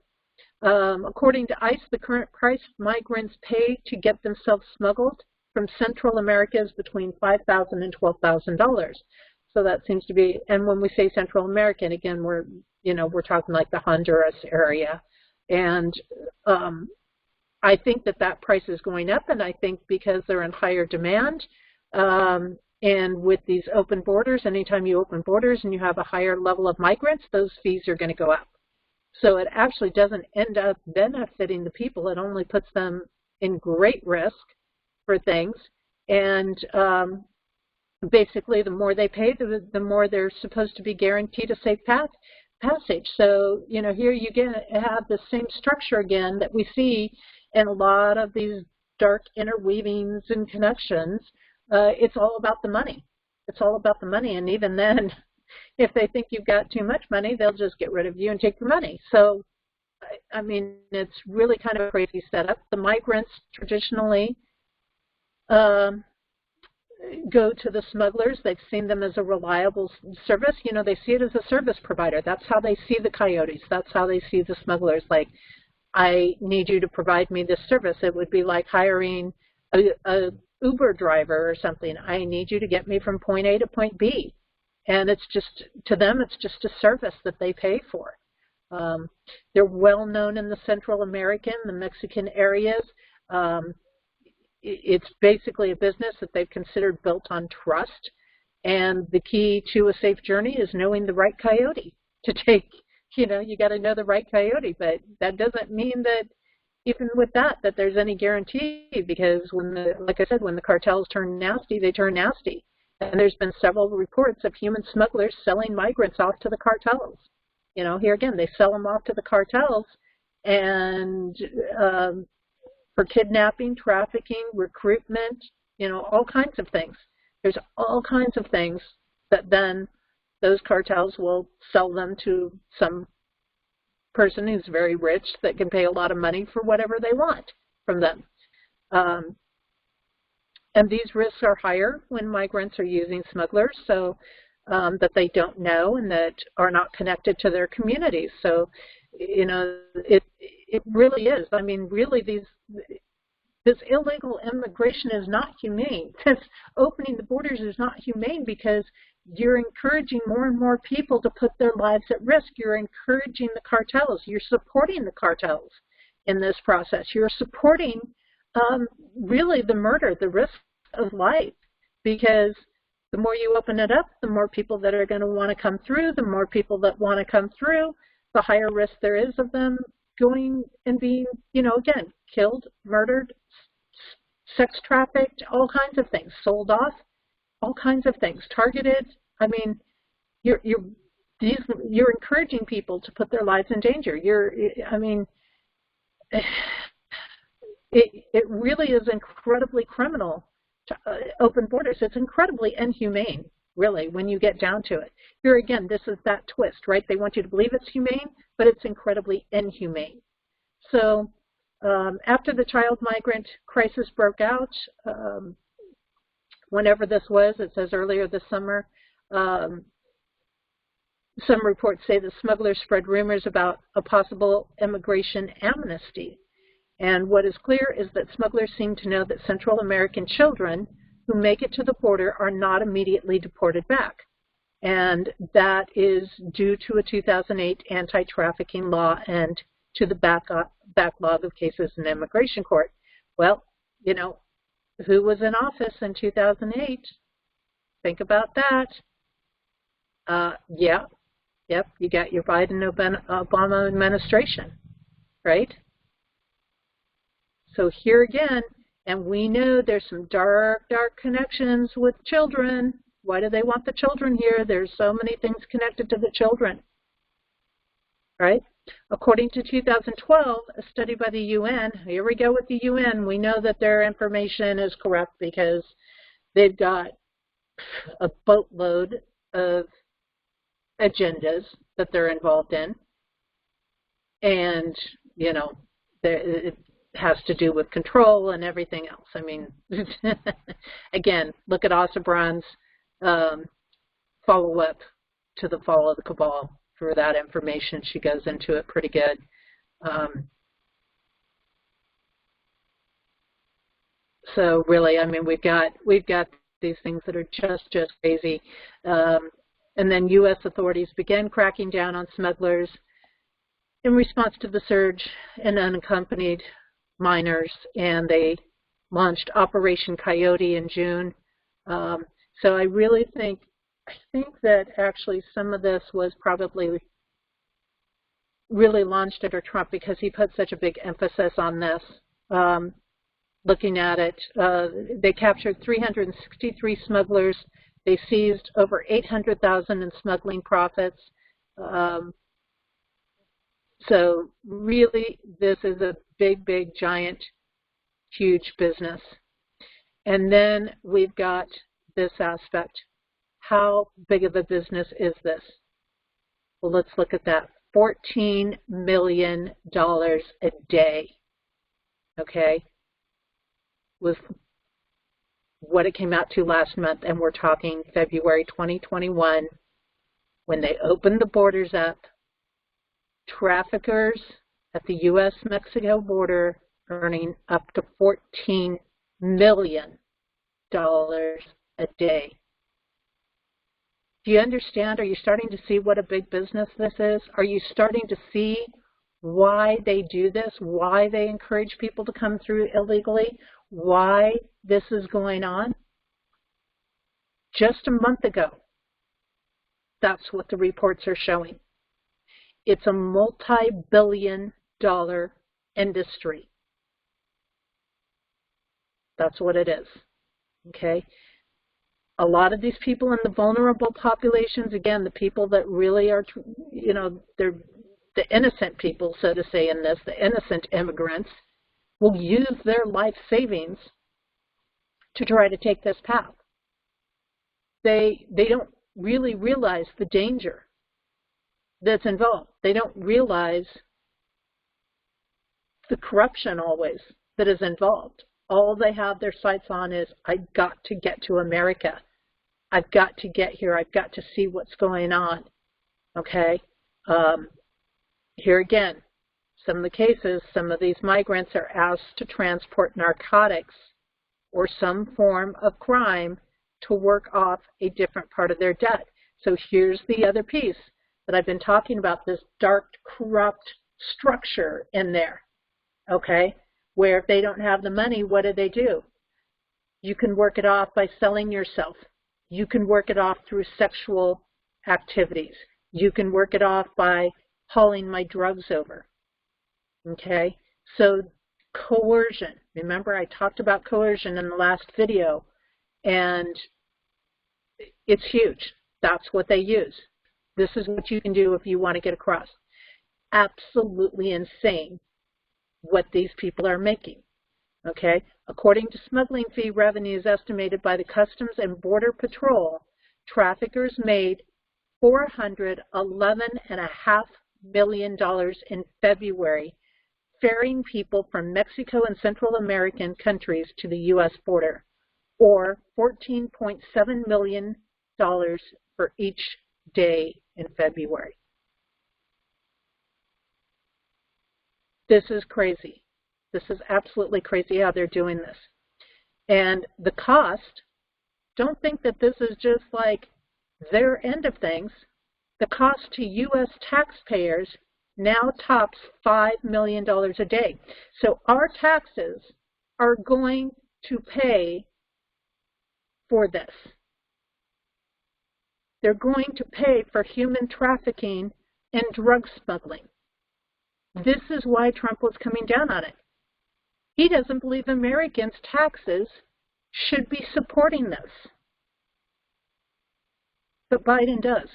According to ICE, the current price migrants pay to get themselves smuggled from Central America is between $5,000 and $12,000. So that seems to be, and when we say Central American, again, we're talking like the Honduras area. And I think that price is going up, and I think because they're in higher demand, and with these open borders, anytime you open borders and you have a higher level of migrants, those fees are going to go up. So it actually doesn't end up benefiting the people. It only puts them in great risk for things. And basically, the more they pay, the more they're supposed to be guaranteed a safe passage. So, here you have the same structure again that we see in a lot of these dark interweavings and connections. It's all about the money. It's all about the money. And even then, if they think you've got too much money, they'll just get rid of you and take your money. So, I mean, it's really kind of a crazy setup. The migrants traditionally go to the smugglers. They've seen them as a reliable service. They see it as a service provider. That's how they see the coyotes. That's how they see the smugglers. Like, I need you to provide me this service. It would be like hiring a Uber driver or something. I need you to get me from point A to point B. And it's just, to them, it's just a service that they pay for. They're well known in the Central American, the Mexican areas. It's basically a business that they've considered built on trust. And the key to a safe journey is knowing the right coyote to take. You got to know the right coyote. But that doesn't mean that even with that there's any guarantee, because like I said, when the cartels turn nasty, they turn nasty. And there's been several reports of human smugglers selling migrants off to the cartels. Here again, they sell them off to the cartels, and for kidnapping, trafficking, recruitment, all kinds of things. There's all kinds of things that then those cartels will sell them to some person who's very rich that can pay a lot of money for whatever they want from them. And these risks are higher when migrants are using smugglers, so that they don't know and that are not connected to their communities. So, it really is. I mean, really, this illegal immigration is not humane. This opening the borders is not humane, because you're encouraging more and more people to put their lives at risk. You're encouraging the cartels. You're supporting the cartels in this process. You're supporting really the murder, the risk of life, because the more you open it up, the more people that are going to want to come through. The more people that want to come through, the higher risk there is of them going and being, again, killed, murdered, sex trafficked, all kinds of things, sold off, all kinds of things, targeted. I mean, you're encouraging people to put their lives in danger. It really is incredibly criminal to open borders. It's incredibly inhumane, really, when you get down to it. Here again, this is that twist, right? They want you to believe it's humane, but it's incredibly inhumane. So after the child migrant crisis broke out, whenever this was, it says earlier this summer, some reports say the smugglers spread rumors about a possible immigration amnesty. And what is clear is that smugglers seem to know that Central American children who make it to the border are not immediately deported back. And that is due to a 2008 anti-trafficking law and to the backlog of cases in immigration court. Well, who was in office in 2008? Think about that. Yep, you got your Biden-Obama administration, right? So here again, and we know there's some dark connections with children. Why do they want the children here? There's so many things connected to the children, right? According to 2012, a study by the UN, here we go with the UN, we know that their information is correct because they've got a boatload of agendas that they're involved in. And, it has to do with control and everything else. I mean, again, look at Asa Braun's follow-up to the fall of the cabal. For that information, she goes into it pretty good. So really, I mean, we've got these things that are just crazy. And then U.S. authorities began cracking down on smugglers in response to the surge in unaccompanied minors, and they launched Operation Coyote in June. So I really think that actually some of this was probably really launched under Trump because he put such a big emphasis on this. Looking at it, they captured 363 smugglers. They seized over $800,000 in smuggling profits. So really, this is a big, giant, huge business. And then we've got this aspect. How big of a business is this? Well, let's look at that. $14 million a day, okay, was what it came out to last month, and we're talking February 2021, when they opened the borders up. Traffickers at the U.S.-Mexico border earning up to $14 million a day. Do you understand? Are you starting to see what a big business this is? Are you starting to see why they do this, why they encourage people to come through illegally, why this is going on? Just a month ago, that's what the reports are showing. It's a multi-billion-dollar industry. That's what it is, okay? A lot of these people in the vulnerable populations, again, the people that really are, you know, they're the innocent people, so to say, in this, the innocent immigrants, will use their life savings to try to take this path. They don't really realize the danger that's involved. They don't realize the corruption always that is involved. All they have their sights on is, I've got to get to America. I've got to get here. I've got to see what's going on. Okay? Here again, some of the cases, some of these migrants are asked to transport narcotics or some form of crime to work off a different part of their debt. So here's the other piece that I've been talking about, this dark, corrupt structure in there, okay, where if they don't have the money, what do? You can work it off by selling yourself. You can work it off through sexual activities. You can work it off by hauling my drugs over, okay? So coercion, remember I talked about coercion in the last video, and it's huge. That's what they use. This is what you can do if you want to get across. Absolutely insane what these people are making, okay? According to smuggling fee revenues estimated by the Customs and Border Patrol, traffickers made $411.5 million in February, ferrying people from Mexico and Central American countries to the U.S. border, or $14.7 million for each day in February. This is crazy. This is absolutely crazy how they're doing this. And the cost, don't think that this is just like their end of things. The cost to U.S. taxpayers now tops $5 million a day. So our taxes are going to pay for this. They're going to pay for human trafficking and drug smuggling. This is why Trump was coming down on it. He doesn't believe Americans' taxes should be supporting this. But Biden does.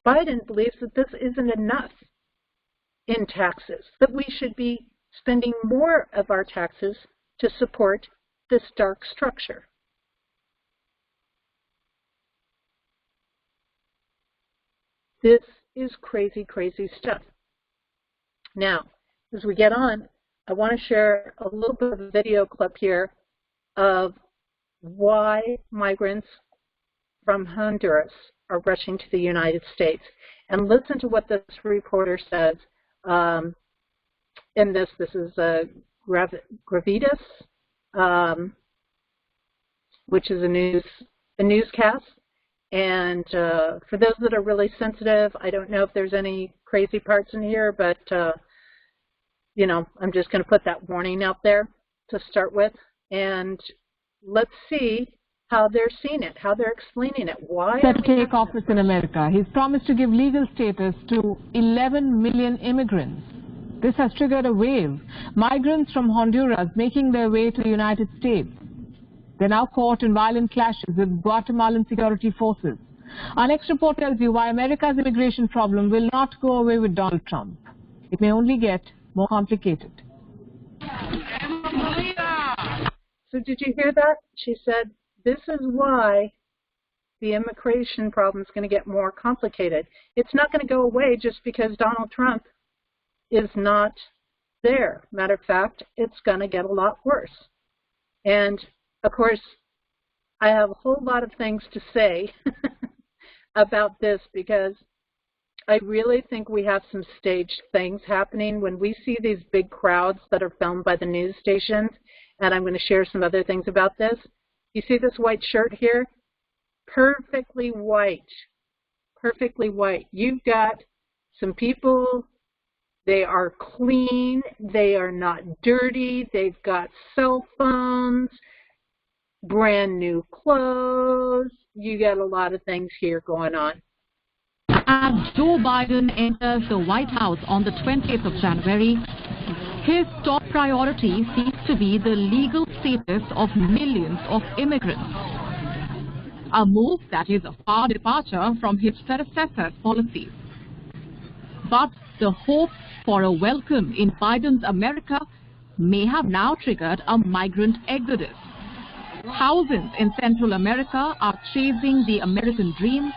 Biden believes that this isn't enough in taxes, that we should be spending more of our taxes to support this dark structure. This is crazy, crazy stuff. Now, as we get on, I want to share a little bit of a video clip here of why migrants from Honduras are rushing to the United States. And listen to what this reporter says in this. This is Reeducation. which is a newscast. And for those that are really sensitive, I don't know if there's any crazy parts in here, but you know, I'm just going to put that warning out there to start with. And let's see how they're seeing it, how they're explaining it. Why set to take office in America. He's promised to give legal status to 11 million immigrants. This has triggered a wave. Migrants from Honduras making their way to the United States. They're now caught in violent clashes with Guatemalan security forces. Our next report tells you why America's immigration problem will not go away with Donald Trump. It may only get more complicated. So did you hear that? She said, this is why the immigration problem is going to get more complicated. It's not going to go away just because Donald Trump is not there. Matter of fact, it's going to get a lot worse. And of course, I have a whole lot of things to say about this because I really think we have some staged things happening when we see these big crowds that are filmed by the news stations, and I'm going to share some other things about this. You see this white shirt here? Perfectly white. Perfectly white. You've got some people, they are clean, they are not dirty, they've got cell phones, brand new clothes. You got a lot of things here going on. As Joe Biden enters the White House on the 20th of January, his top priority seems to be the legal status of millions of immigrants. A move that is a far departure from his predecessor's policies. But the hope for a welcome in Biden's America may have now triggered a migrant exodus. Thousands in Central America are chasing the American dream,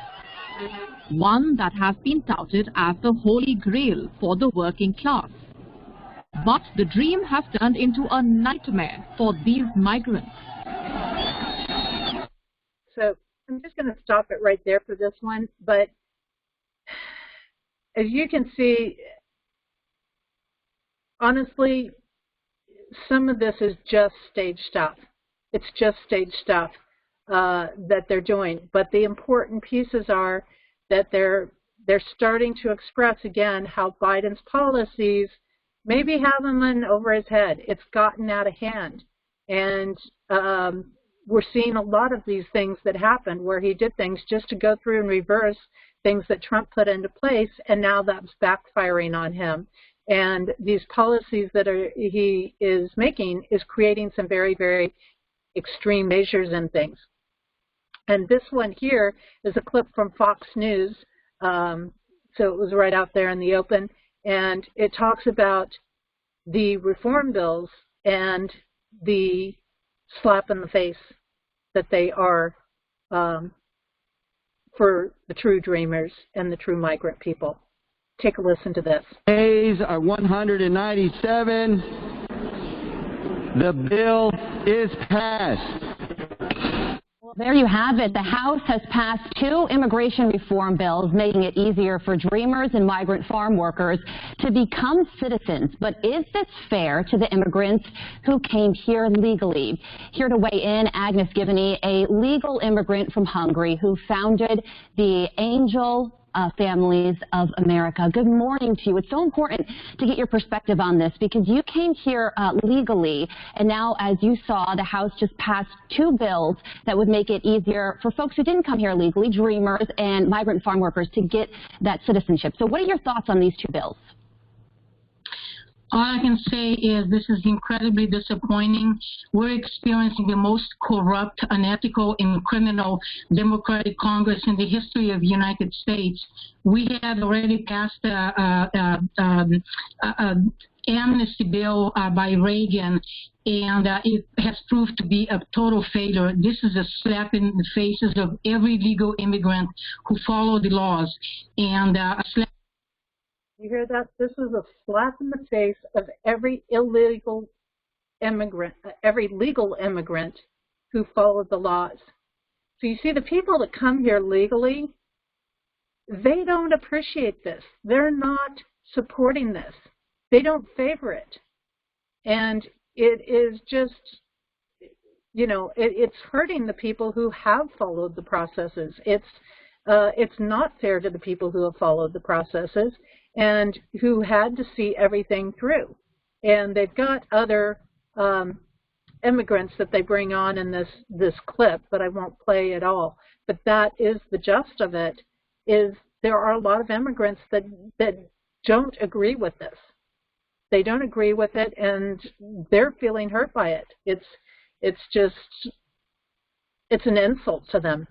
one that has been touted as the holy grail for the working class. But the dream has turned into a nightmare for these migrants. So I'm just going to stop it right there for this one. But as you can see, honestly, some of this is just stage stuff. It's just stage stuff that they're doing. But the important pieces are that they're starting to express again how Biden's policies maybe have him in over his head. It's gotten out of hand. And we're seeing a lot of these things that happened where he did things just to go through and reverse things that Trump put into place, and now that's backfiring on him. And these policies that he is making is creating some very, very extreme measures and things. And this one here is a clip from Fox News, so it was right out there in the open, and it talks about the reform bills and the slap in the face that they are for the true dreamers and the true migrant people. Take a listen to this. Ayes are 197. The bill is passed. Well, there you have it. The House has passed 2 immigration reform bills, making it easier for dreamers and migrant farm workers to become citizens. But is this fair to the immigrants who came here legally? Here to weigh in, Agnes Givney, a legal immigrant from Hungary who founded the Angel Families of America. Good morning to you. It's so important to get your perspective on this because you came here legally, and now, as you saw, the House just passed 2 bills that would make it easier for folks who didn't come here legally, dreamers and migrant farm workers, to get that citizenship. So what are your thoughts on these 2 bills? All I can say is this is incredibly disappointing. We're experiencing the most corrupt, unethical, and criminal Democratic Congress in the history of the United States. We had already passed an amnesty bill by Reagan, and it has proved to be a total failure. This is a slap in the faces of every legal immigrant who follow the laws, and a slap. You hear that? This is a slap in the face of every illegal immigrant, every legal immigrant who followed the laws. So you see, the people that come here legally, they don't appreciate this. They're not supporting this. They don't favor it. And it is just, you know, it's hurting the people who have followed the processes. It's not fair to the people who have followed the processes and who had to see everything through. And they've got other immigrants that they bring on in this clip, but I won't play it all. But that is the gist of it, is there are a lot of immigrants that don't agree with this. They don't agree with it, and they're feeling hurt by it. It's an insult to them.